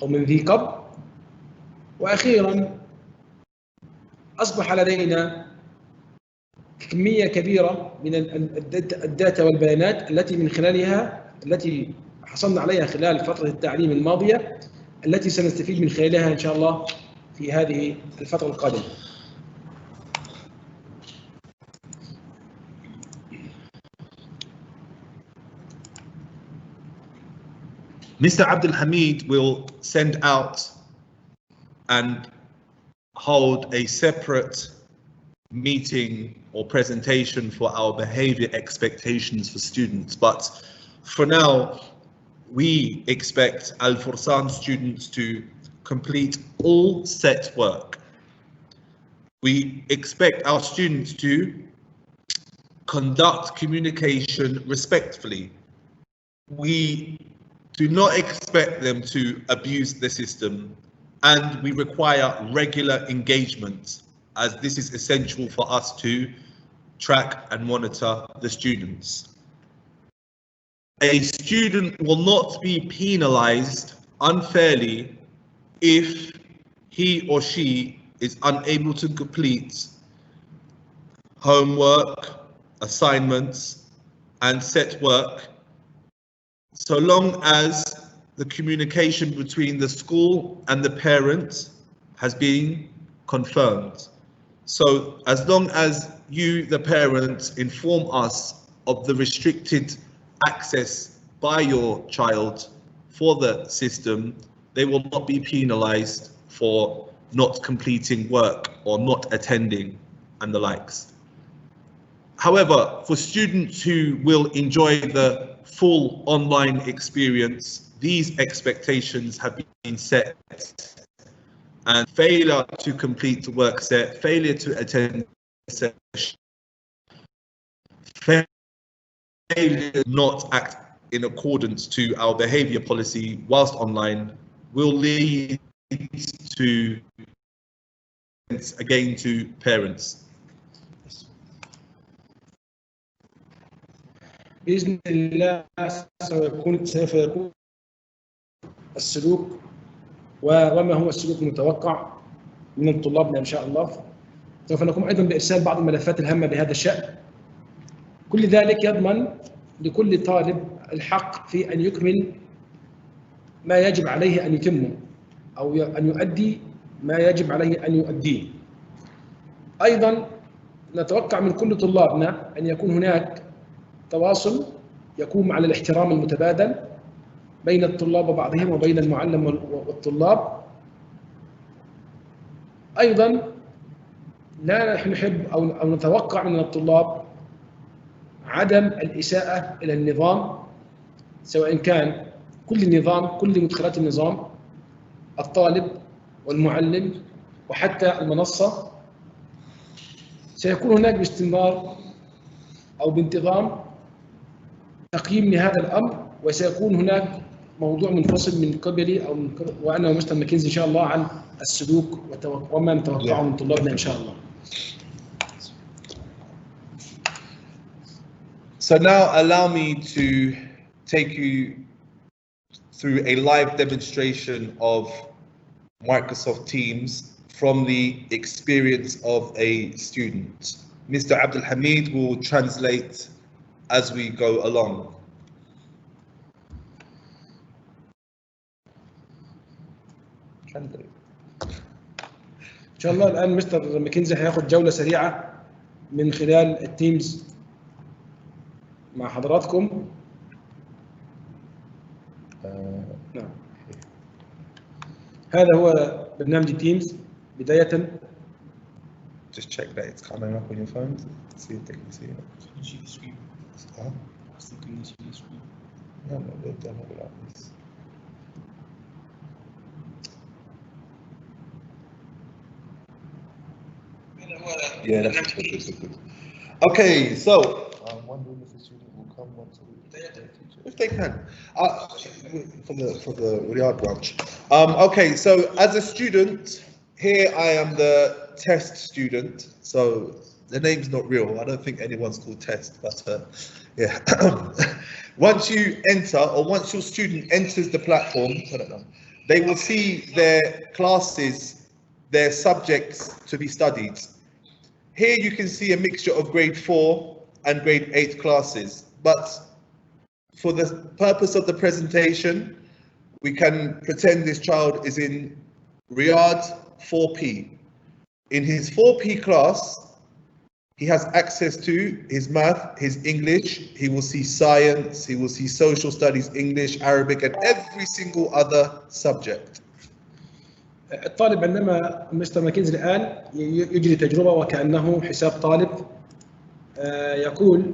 أو من ذي قبل. وأخيرا أصبح لدينا كمية كبيرة من الداتا والبيانات التي حصلنا عليها خلال فترة التعليم الماضية، التي سنستفيد من خلالها إن شاء الله في هذه الفترة القادمة. Mr. Abdul Hamid will send out and hold a separate meeting or presentation for our behavior expectations for students. But for now, we expect Al-Fursan students to complete all set work. We expect our students to conduct communication respectfully. We do not expect them to abuse the system, and we require regular engagement, as this is essential for us to track and monitor the students. A student will not be penalized unfairly if he or she is unable to complete homework, assignments, and set work, so long as the communication between the school and the parent has been confirmed. So as long as you, the parents, inform us of the restricted access by your child for the system, they will not be penalized for not completing work or not attending and the likes. However, for students who will enjoy the full online experience, these expectations have been set, and failure to complete the work set, failure to attend the session, failure not act in accordance to our behavior policy whilst online will lead to, again, to parents. بإذن الله سوف يكون السلوك وما هو السلوك المتوقع من طلابنا إن شاء الله. سوف نقوم أيضا بإرسال بعض الملفات الهامة بهذا الشأن. كل ذلك يضمن لكل طالب الحق في أن يكمل ما يجب عليه أن يتمه أو أن يؤدي ما يجب عليه أن يؤديه. أيضا نتوقع من كل طلابنا أن يكون هناك تواصل يقوم على الاحترام المتبادل بين الطلاب وبعضهم وبين المعلم والطلاب. أيضا لا نحب أو نتوقع من الطلاب عدم الإساءة إلى النظام، سواء كان كل النظام، كل مدخلات النظام، الطالب والمعلم وحتى المنصة. سيكون هناك باستمرار أو بانتظام تقييم لهذا الأمر، وسيكون هناك موضوع منفصل من قبلي أو وأنا ومستر ماكنزي إن شاء الله عن السلوك وما نتوقعه من طلابنا إن شاء الله. So now allow me to take you through a live demonstration of Microsoft Teams from the experience of a student. Mr. Abdul Hamid will translate as we go along. إن شاء الله الآن مستر ماكنزي هياخد جولة سريعة من خلال التيمز مع حضراتكم. نعم. هذا هو برنامج التيمز بداية. Just check that it's coming up on your phone. See if they can see it. Can you see the screen? Huh? I was thinking, can you see the screen? No, no, they'll have it like this. Yeah, that's good. Okay, so I'm wondering if the student will come once a week. If they can, for the Riyadh branch. Okay, so as a student, here I am the test student. So the name's not real. I don't think anyone's called test, but yeah. Once you enter, or once your student enters the platform, I don't know, they will see their classes, their subjects to be studied. Here you can see a mixture of grade 4 and grade 8 classes, but for the purpose of the presentation, we can pretend this child is in Riyadh 4P. In his 4P class, he has access to his math, his English, he will see science, he will see social studies, English, Arabic, and every single other subject. الطالب عندما مستر ماكنزي الآن يجري تجربة وكأنه حساب طالب. يقول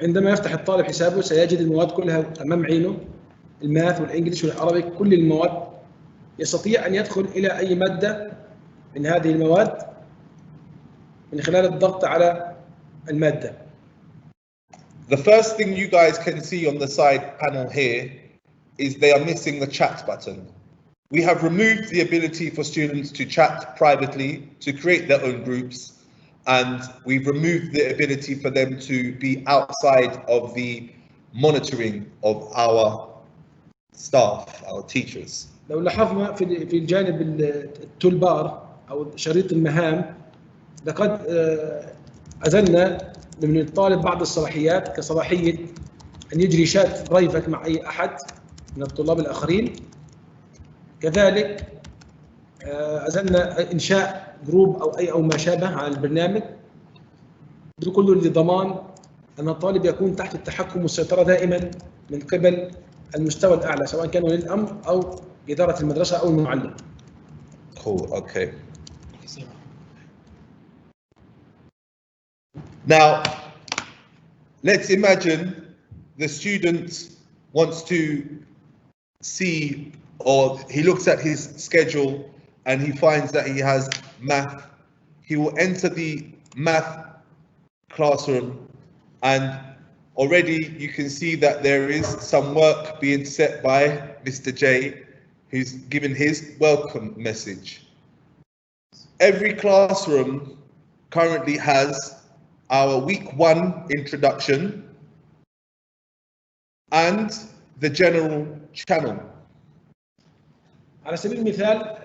عندما يفتح الطالب حسابه سيجد المواد كلها أمام عينه، الماث والإنجليش والعربي، كل المواد. يستطيع أن يدخل إلى أي مادة من هذه المواد من خلال الضغط على المادة. The first thing you guys can see on the side panel here is they are missing the chat button. We have removed the ability for students to chat privately, to create their own groups, and we've removed the ability for them to be outside of the monitoring of our staff, our teachers. لو لاحظنا في الجانب التول بار أو شريط المهام، لقد أزلنا من الطالب بعض الصلاحيات كصلاحية أن يجري شات برايفت مع أي أحد من الطلاب الآخرين. كذلك أزلنا إنشاء جروب أو ما شابه على البرنامج. ده كله لضمان أن الطالب يكون تحت التحكم والسيطرة دائما من قبل المستوى الأعلى، سواء كان ولي الأمر أو إدارة المدرسة أو المعلم. Cool, okay. Now, let's imagine the student wants to see, or he looks at his schedule and he finds that he has math. He will enter the math classroom and already you can see that there is some work being set by Mr. J, who's given his welcome message. Every classroom currently has our week 1 introduction and the general channel. على سبيل المثال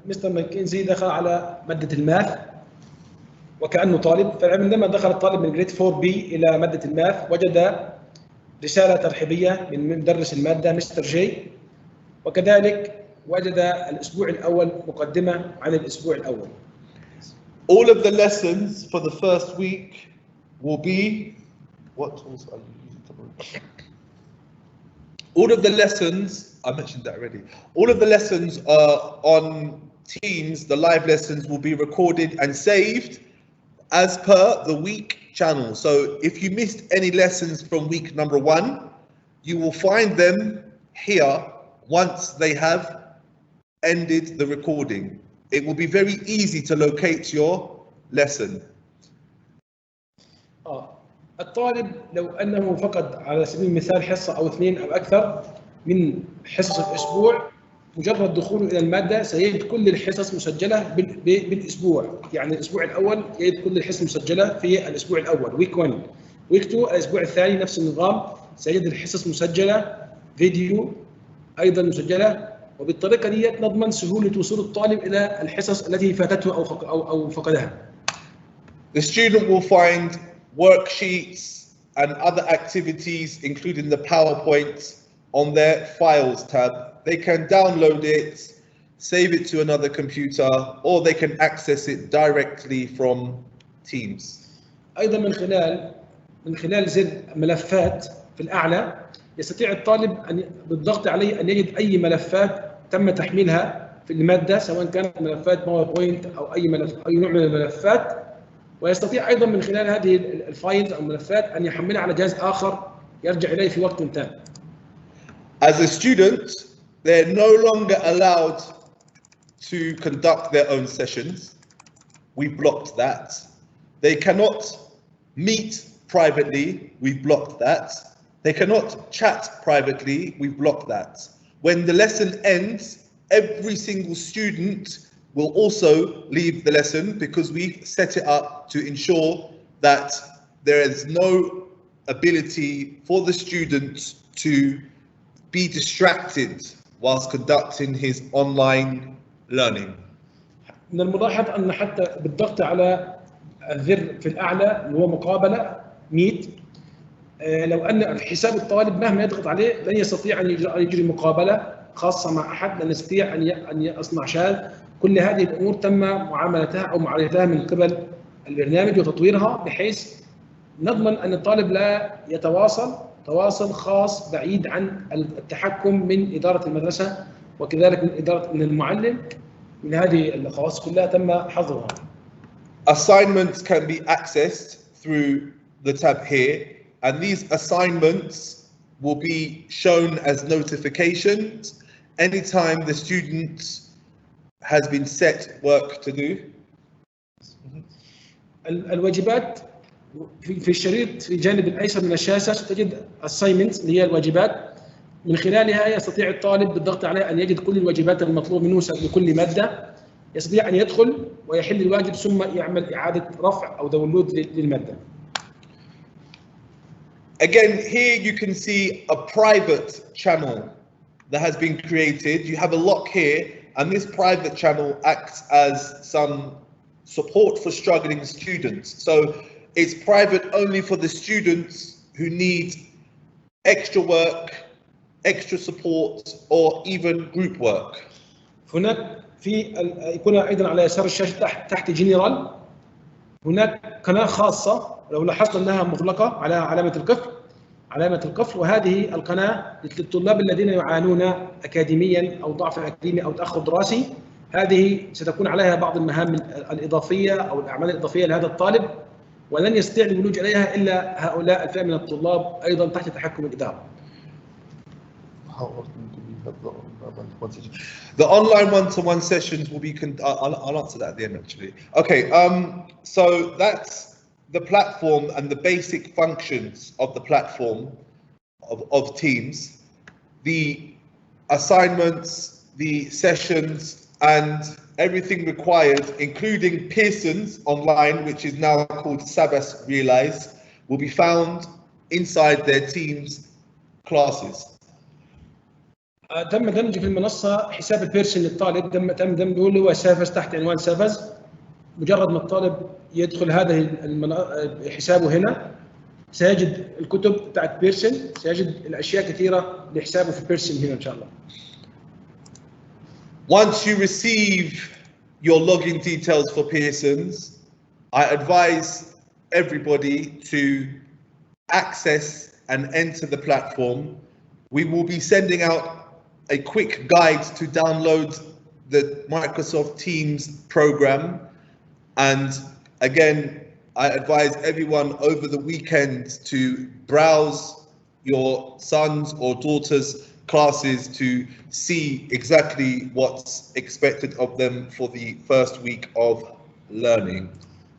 مستر ماكنزي دخل على مادة الماث وكأنه طالب، فعندما دخل الطالب من جريد 4B إلى مادة الماث وجد رسالة ترحيبية من مدرس المادة مستر جي، وكذلك وجد الأسبوع الأول مقدمة عن الأسبوع الأول. All of the lessons for the first week will be, what tools are you using? All of the lessons, I mentioned that already. All of the lessons on Teams, the live lessons will be recorded and saved as per the week channel. So if you missed any lessons from week number 1, you will find them here once they have ended the recording. It will be very easy to locate your lesson. الطالب لو أنه فقد على سبيل المثال حصة أو 2 أو أكثر من حصص الأسبوع، مجرد دخوله إلى المادة سيجد كل الحصص مسجلة بالأسبوع. يعني الأسبوع الأول يجد كل الحصص مسجلة في الأسبوع الأول ويك 1. ويك 2 الأسبوع الثاني نفس النظام، سيجد الحصص مسجلة فيديو أيضا مسجلة، وبالطريقة دي نضمن سهولة وصول الطالب إلى الحصص التي فاتته أو فقدها. The student will find worksheets and other activities, including the PowerPoint, on their Files tab. They can download it, save it to another computer, or they can access it directly from Teams. ايضا من خلال زر ملفات في الاعلى يستطيع الطالب بالضغط عليه ان يجد اي ملفات تم تحميلها في الماده، سواء كانت ملفات باوربوينت او اي نوع من الملفات، ويستطيع ايضا من خلال هذه الفايلز او الملفات ان يحملها على جهاز اخر يرجع اليه في وقت تام. As a student, they're no longer allowed to conduct their own sessions. We blocked that. They cannot meet privately. We blocked that. They cannot chat privately. We blocked that. When the lesson ends, every single student will also leave the lesson because we've set it up to ensure that there is no ability for the student to be distracted whilst conducting his online learning. من الملاحظ ان حتى بالضغط على الزر في الاعلى اللي هو مقابله ميت، لو ان حساب الطالب مهما يضغط عليه لن يستطيع ان يجري مقابله خاصه مع احد، لن يستطيع ان يصنع شات. كل هذه الامور تم معاملتها او معالجتها من قبل البرنامج وتطويرها بحيث نضمن ان الطالب لا يتواصل تواصل خاص بعيد عن التحكم من اداره المدرسه وكذلك من المعلم. من هذه الخواص كلها تم حظرها. Assignments can be accessed through the tab here, and these assignments will be shown as notifications anytime the student has been set work to do. الواجبات في الشريط في الجانب الايسر من الشاشه ستجد assignments اللي هي الواجبات، من خلالها يستطيع الطالب بالضغط عليها ان يجد كل الواجبات المطلوب منه لكل ماده، يستطيع ان يدخل ويحل الواجب ثم يعمل اعاده رفع او داونلود للماده. Again, here you can see a private channel that has been created. You have a lock here, and this private channel acts as some support for struggling students. So it's private only for the students who need extra work, extra support, or even group work. هناك يكون ايضا على يسار الشاشه تحت جنرال هناك قناه خاصه، لو لاحظت انها مغلقه على علامه القفل، وهذه القناه للطلاب الذين يعانون اكاديميا او ضعف اكاديمي او تاخر دراسي. هذه ستكون عليها بعض المهام الاضافيه او الاعمال الاضافيه لهذا الطالب، ولن يستطيع الولوج اليها الا هؤلاء الفئه من الطلاب ايضا تحت تحكم الاداره. The online one-to-one sessions will be. I'll answer that at the end, actually. Okay. So that's the platform and the basic functions of the platform of Teams. The assignments, the sessions, and everything required, including Pearson's online, which is now called Sabas Realize, will be found inside their Teams classes. تم دمج في المنصه حساب البيرسون للطالب، تم دمجه اللي هو سافز تحت عنوان سافز. مجرد ما الطالب يدخل هذه حسابه هنا سيجد الكتب بتاعت بيرسون، سيجد الاشياء كثيره لحسابه في بيرسون هنا ان شاء الله. Once you receive your login details for Pearson's, I advise everybody to access and enter the platform. We will be sending out a quick guide to download the Microsoft Teams program. And again, I advise everyone over the weekend to browse your sons or daughters' classes to see exactly what's expected of them for the first week of learning.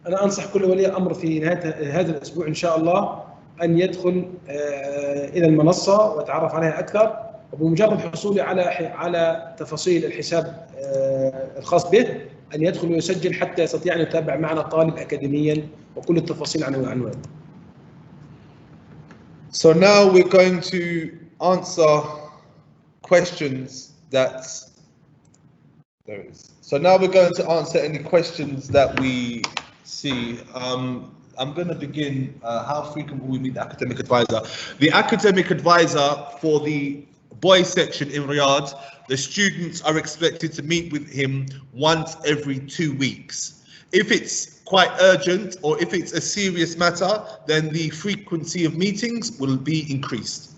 أنا أنصح كل ولي أمر في نهاية هذا الأسبوع إن شاء الله أن يدخل إلى المنصة ويتعرف عليها أكثر، وبمجرد حصوله على تفاصيل الحساب الخاص به أن يدخل ويسجل حتى يستطيع أن يتابع معنا طالب أكاديميا وكل التفاصيل عنه. So now we're going to answer questions that there is. So now we're going to answer any questions that we see. I'm going to begin. How frequent will we meet the academic advisor? The academic advisor for the boys section in Riyadh, the students are expected to meet with him once every 2 weeks. If it's quite urgent or if it's a serious matter, then the frequency of meetings will be increased.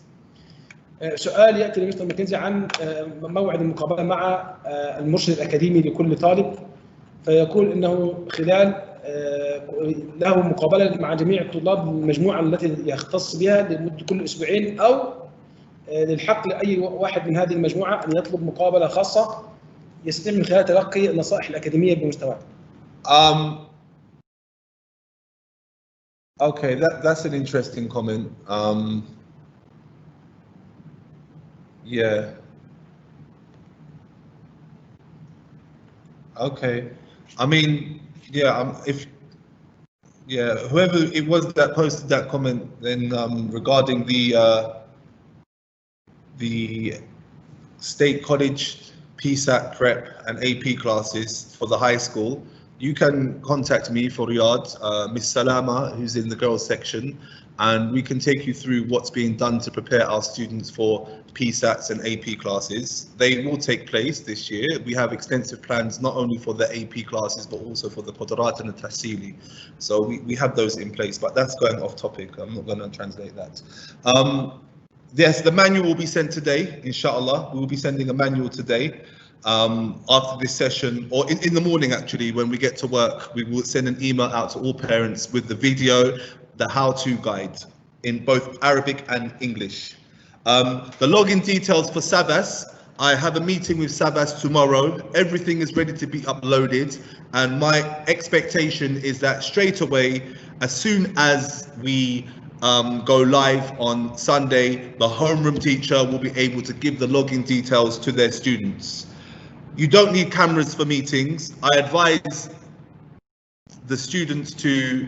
سؤال ياتي لمستر ماكنزي عن موعد المقابله مع المرشد الاكاديمي لكل طالب، فيقول انه خلال له مقابله مع جميع الطلاب المجموعه التي يختص بها لمده كل اسبوعين، او للحق لاي واحد من هذه المجموعه ان يطلب مقابله خاصه يستطيع من خلال تلقي النصائح الاكاديميه بمستواه. Okay, that's an interesting comment. Yeah. Okay. I mean, yeah. Whoever it was that posted that comment, then regarding the state college PSAT prep and AP classes for the high school, you can contact me for Riyadh, Miss Salama, who's in the girls section, and we can take you through what's being done to prepare our students for PSATs and AP classes. They will take place this year. We have extensive plans not only for the AP classes but also for the Qadarat and the Tahsili. So we have those in place, but that's going off topic. I'm not going to translate that. Yes, the manual will be sent today, inshallah. We will be sending a manual today. After this session, or in the morning actually, when we get to work, we will send an email out to all parents with the video, the how-to guide in both Arabic and English. The login details for Savas, I have a meeting with Savas tomorrow. Everything is ready to be uploaded, and my expectation is that straight away, as soon as we go live on Sunday, the homeroom teacher will be able to give the login details to their students. You don't need cameras for meetings. I advise the students to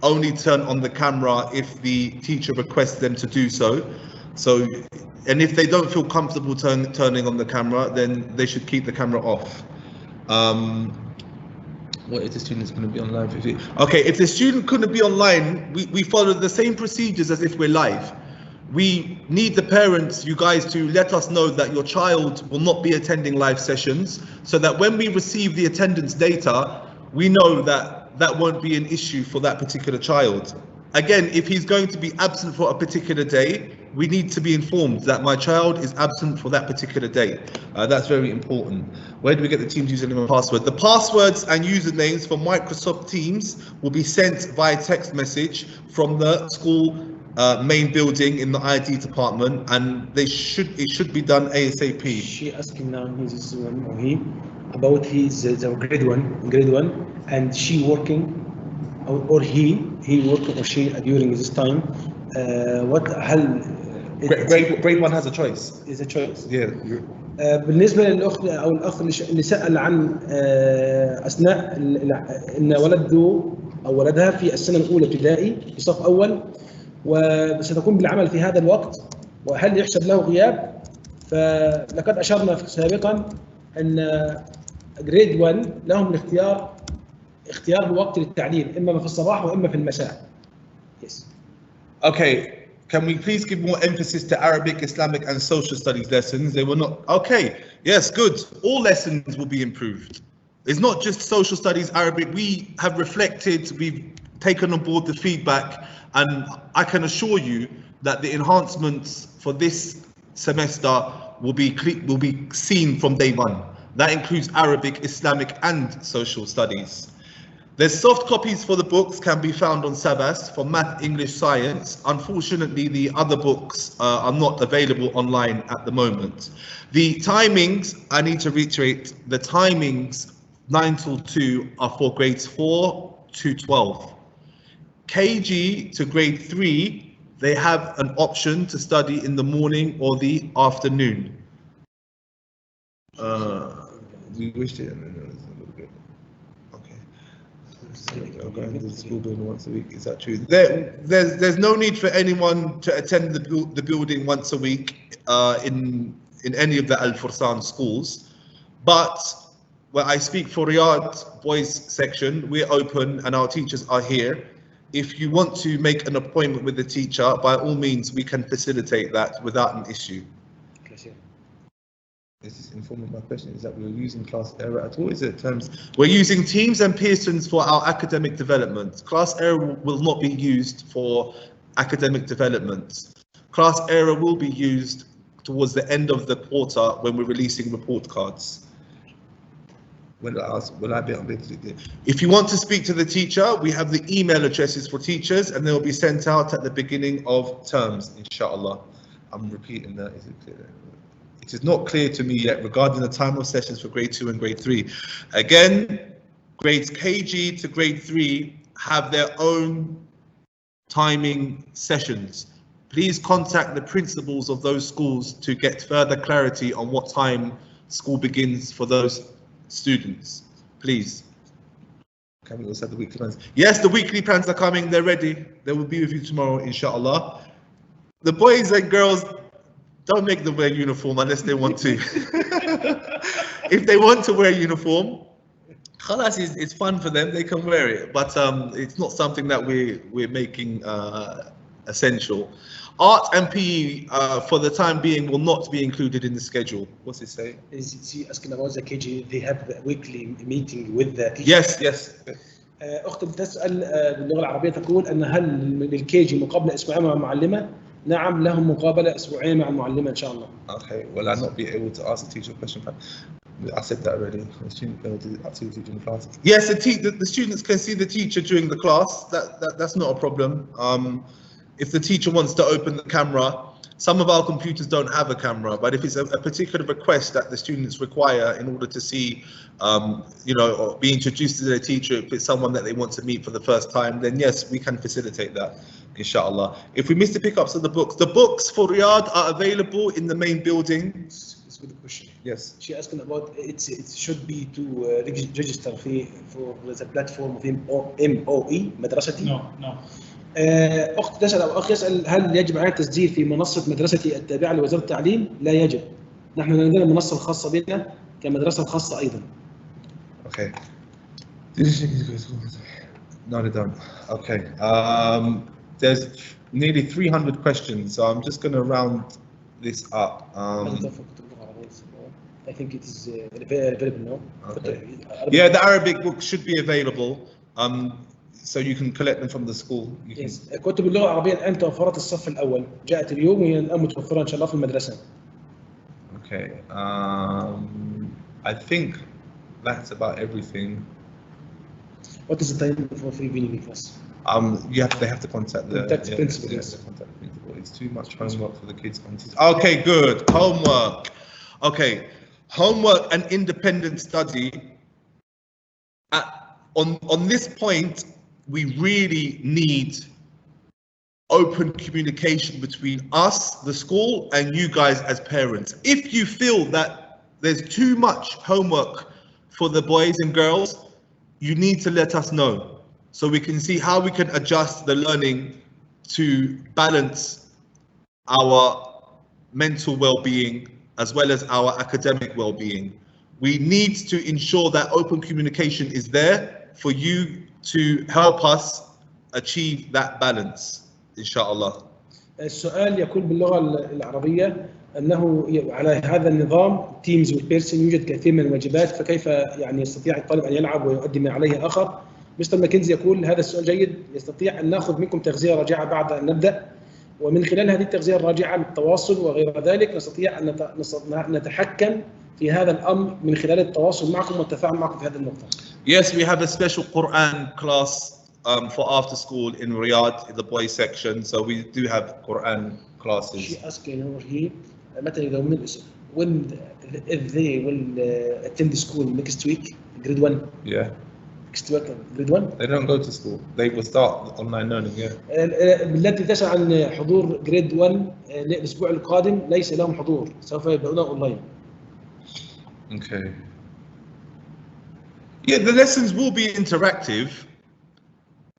only turn on the camera if the teacher requests them to do so. And if they don't feel comfortable turning on the camera, then they should keep the camera off. What if the student's going to be online? Okay, if the student couldn't be online, we follow the same procedures as if we're live. We need the parents, you guys, to let us know that your child will not be attending live sessions, so that when we receive the attendance data, we know that that won't be an issue for that particular child. Again, if he's going to be absent for a particular day, we need to be informed that my child is absent for that particular day. That's very important. Where do we get the Teams username and password? The passwords and usernames for Microsoft Teams will be sent via text message from the school main building in the ID department, and it should be done ASAP. She asking now his one or he about his grade one, and she working or he working or she during this time. What grade one has a choice. Is a choice. Yeah. بالنسبه للاخت او الاخ اللي سال عن اثناء ان ولده او ولدها في السنه الاولى ابتدائي في صف اول وستقوم بالعمل في هذا الوقت، وهل يحسب له غياب؟ فلقد اشرنا سابقا ان جريد 1 لهم اختيار الوقت للتعليم، اما في الصباح واما في المساء. Yes. Okay. Can we please give more emphasis to Arabic, Islamic and social studies lessons? They were not. Okay, yes, good. All lessons will be improved. It's not just social studies, Arabic. We have reflected, we've taken on board the feedback, and I can assure you that the enhancements for this semester will be seen from day one. That includes Arabic, Islamic and social studies. There's soft copies for the books can be found on Sabas for math, English, science. Unfortunately, the other books are not available online at the moment. The timings, I need to reiterate, the timings 9 till 2 are for grades 4 to 12. KG to grade 3, they have an option to study in the morning or the afternoon. We wished it. Going to the school building once a week, is that true? There's no need for anyone to attend the building once a week in any of the Al-Fursan schools, but when I speak for Riyadh boys section, we're open and our teachers are here. If you want to make an appointment with the teacher, by all means we can facilitate that without an issue. This is informing my question, is that we're using class error at all? Is it terms? We're using Teams and Pearsons for our academic development. Class error will not be used for academic development. Class error will be used towards the end of the quarter when we're releasing report cards. Will I be able to do this? If you want to speak to the teacher, we have the email addresses for teachers and they'll be sent out at the beginning of terms, inshallah. I'm repeating that, is it clear? It is not clear to me yet regarding the time of sessions for grade 2 and grade 3. Again, grades KG to grade 3 have their own timing sessions. Please contact the principals of those schools to get further clarity on what time school begins for those students. Please. Can we also have the weekly plans? Yes, the weekly plans are coming, they're ready. They will be with you tomorrow, inshallah. The boys and girls, don't make them wear uniform unless they want to. If they want to wear uniform, khalas, it's fun for them, they can wear it. But it's not something that we're making essential. Art and PE for the time being will not be included in the schedule. What's it say? Is he asking about the KG? They have the weekly meeting with the teacher. Yes, yes. أختي تسأل باللغة العربية تقول أن هل للكيجي مقابلة أسبوعية مع المعلمة؟ نعم لهم مقابلة أسبوعية مع المعلمة إن شاء الله. Okay, will I not be able to ask the teacher a question? I said that already. The student can do the activity during the class. Yes, the students can see the teacher during the class. That's not a problem. If the teacher wants to open the camera, some of our computers don't have a camera, but if it's a particular request that the students require in order to see, or be introduced to their teacher, if it's someone that they want to meet for the first time, then yes, we can facilitate that, inshallah. If we miss the pickups of the books for Riyadh are available in the main building. It's a good question. Yes. She asking about it should be to register for the platform of MOE مدرستي. No. أخت تسأل أو أخ يسأل هل يجب علينا التسجيل في منصة مدرستي التابعة لوزارة التعليم؟ لا يجب. نحن عندنا المنصة الخاصة بنا كمدرسة خاصة أيضا. Okay. No, they don't. Okay. There's nearly 300 questions, so I'm just going to round this up. I think it is available now. Okay. Yeah, the Arabic book should be available. So you can collect them from the school. Yes. كتب اللغة العربية الآن توفرت الصف الأول. جاءت اليوم وهي الآن متوفرة إن شاء الله في المدرسة. Okay. I think that's about everything. What is the time for free evening class? They have to contact the principal. Yes. Contact the principal. It's too much homework for the kids. Okay, good. Homework. Okay, homework and independent study. On this point, we really need open communication between us, the school, and you guys as parents. If you feel that there's too much homework for the boys and girls, you need to let us know so we can see how we can adjust the learning to balance our mental well-being as well as our academic well-being. We need to ensure that open communication is there for you to help us achieve that balance, inshallah. السؤال يقول باللغة العربية أنه على هذا النظام تيمز والبيرسون يوجد كثير من الواجبات، فكيف يعني يستطيع الطالب أن يلعب ويؤدي ما عليه آخر؟ مستر ماكنزي يقول هذا السؤال جيد، يستطيع أن نأخذ منكم تغذية راجعة بعد أن نبدأ، ومن خلال هذه التغذية الراجعة للتواصل وغير ذلك نستطيع أن نتحكم في هذا الأمر من خلال التواصل معكم والتفاعل معكم في هذه النقطة. Yes, we have a special Quran class for after school in Riyadh in the boys section, so we do have Quran classes. She asking over here متى يداومون when if they will attend the school next week grade 1. Yeah. Next week grade 1. They don't go to school. They will start online learning. Yeah. التي تسأل عن حضور grade 1 الأسبوع القادم ليس لهم حضور، سوف يبدأون أونلاين. Okay. Yeah, the lessons will be interactive.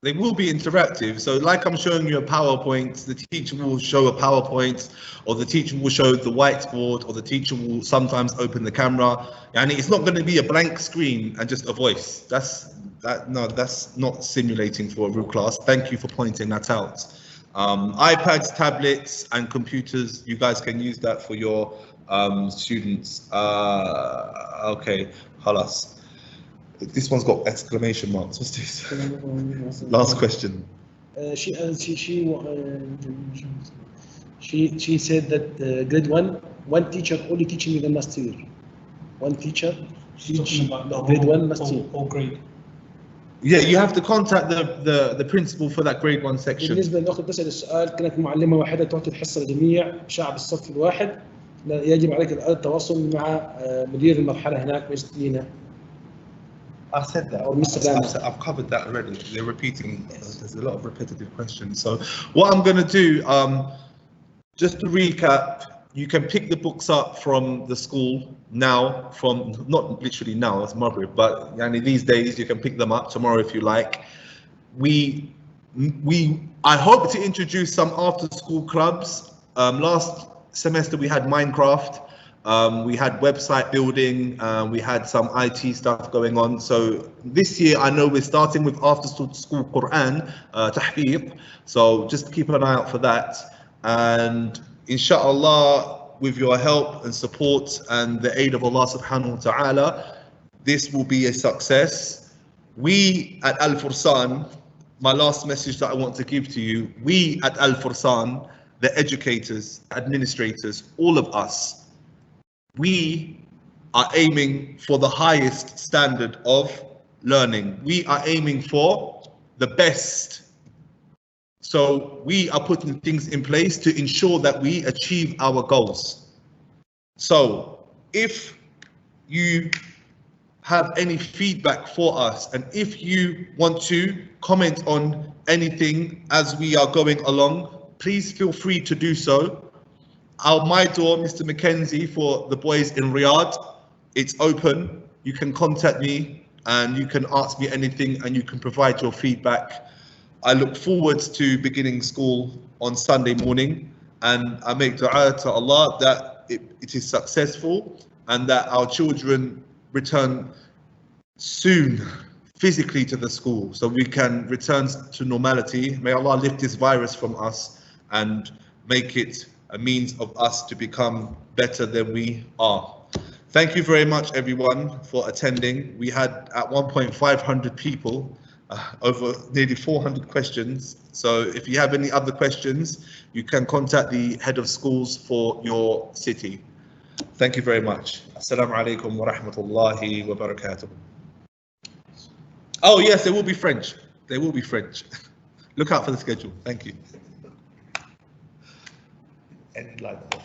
They will be interactive. So like I'm showing you a PowerPoint, the teacher will show a PowerPoint, or the teacher will show the whiteboard, or the teacher will sometimes open the camera. And it's not going to be a blank screen and just a voice. That's not simulating for a real class. Thank you for pointing that out. iPads, tablets, and computers, you guys can use that for your students. Okay, خلاص. This one's got exclamation marks. What's this? Last question. She said that grade one teacher only teaching me the last year. One teacher teach grade one last year. Or grade. Yeah, you have to contact the principal for that grade 1 section. بالنسبة للأخت تسأل السؤال، كانت معلمة واحدة تعطي الحصة لجميع شعب الصف الواحد، لا يجب عليك التواصل مع مدير المرحلة هناك مستدينة. I said that. Or Mr. Lama. I've covered that already. They're repeating. There's a lot of repetitive questions. So what I'm going to do, just to recap, you can pick the books up from the school now, from not literally now, it's Maghrib, but these days you can pick them up tomorrow if you like. I hope to introduce some after-school clubs. Last semester we had Minecraft. We had website building, we had some IT stuff going on. So this year, I know we're starting with after school Quran, tahfiq. So just keep an eye out for that. And inshallah, with your help and support and the aid of Allah subhanahu wa ta'ala, this will be a success. We at Al-Fursan, my last message that I want to give to you, we at Al-Fursan, the educators, administrators, all of us, we are aiming for the highest standard of learning. We are aiming for the best. So we are putting things in place to ensure that we achieve our goals. So if you have any feedback for us, and if you want to comment on anything as we are going along, please feel free to do so. My door, Mr. Mackenzie, for the boys in Riyadh, it's open. You can contact me and you can ask me anything and you can provide your feedback. I look forward to beginning school on Sunday morning, and I make dua to Allah that it is successful and that our children return soon physically to the school so we can return to normality. May Allah lift this virus from us and make it a means of us to become better than we are. Thank you very much, everyone, for attending. We had at one point 500 people, over nearly 400 questions. So if you have any other questions, you can contact the head of schools for your city. Thank you very much. Assalamu alaikum wa rahmatullahi wa barakatuh. Oh yes, there will be French. There will be French. Look out for the schedule. Thank you. And like that.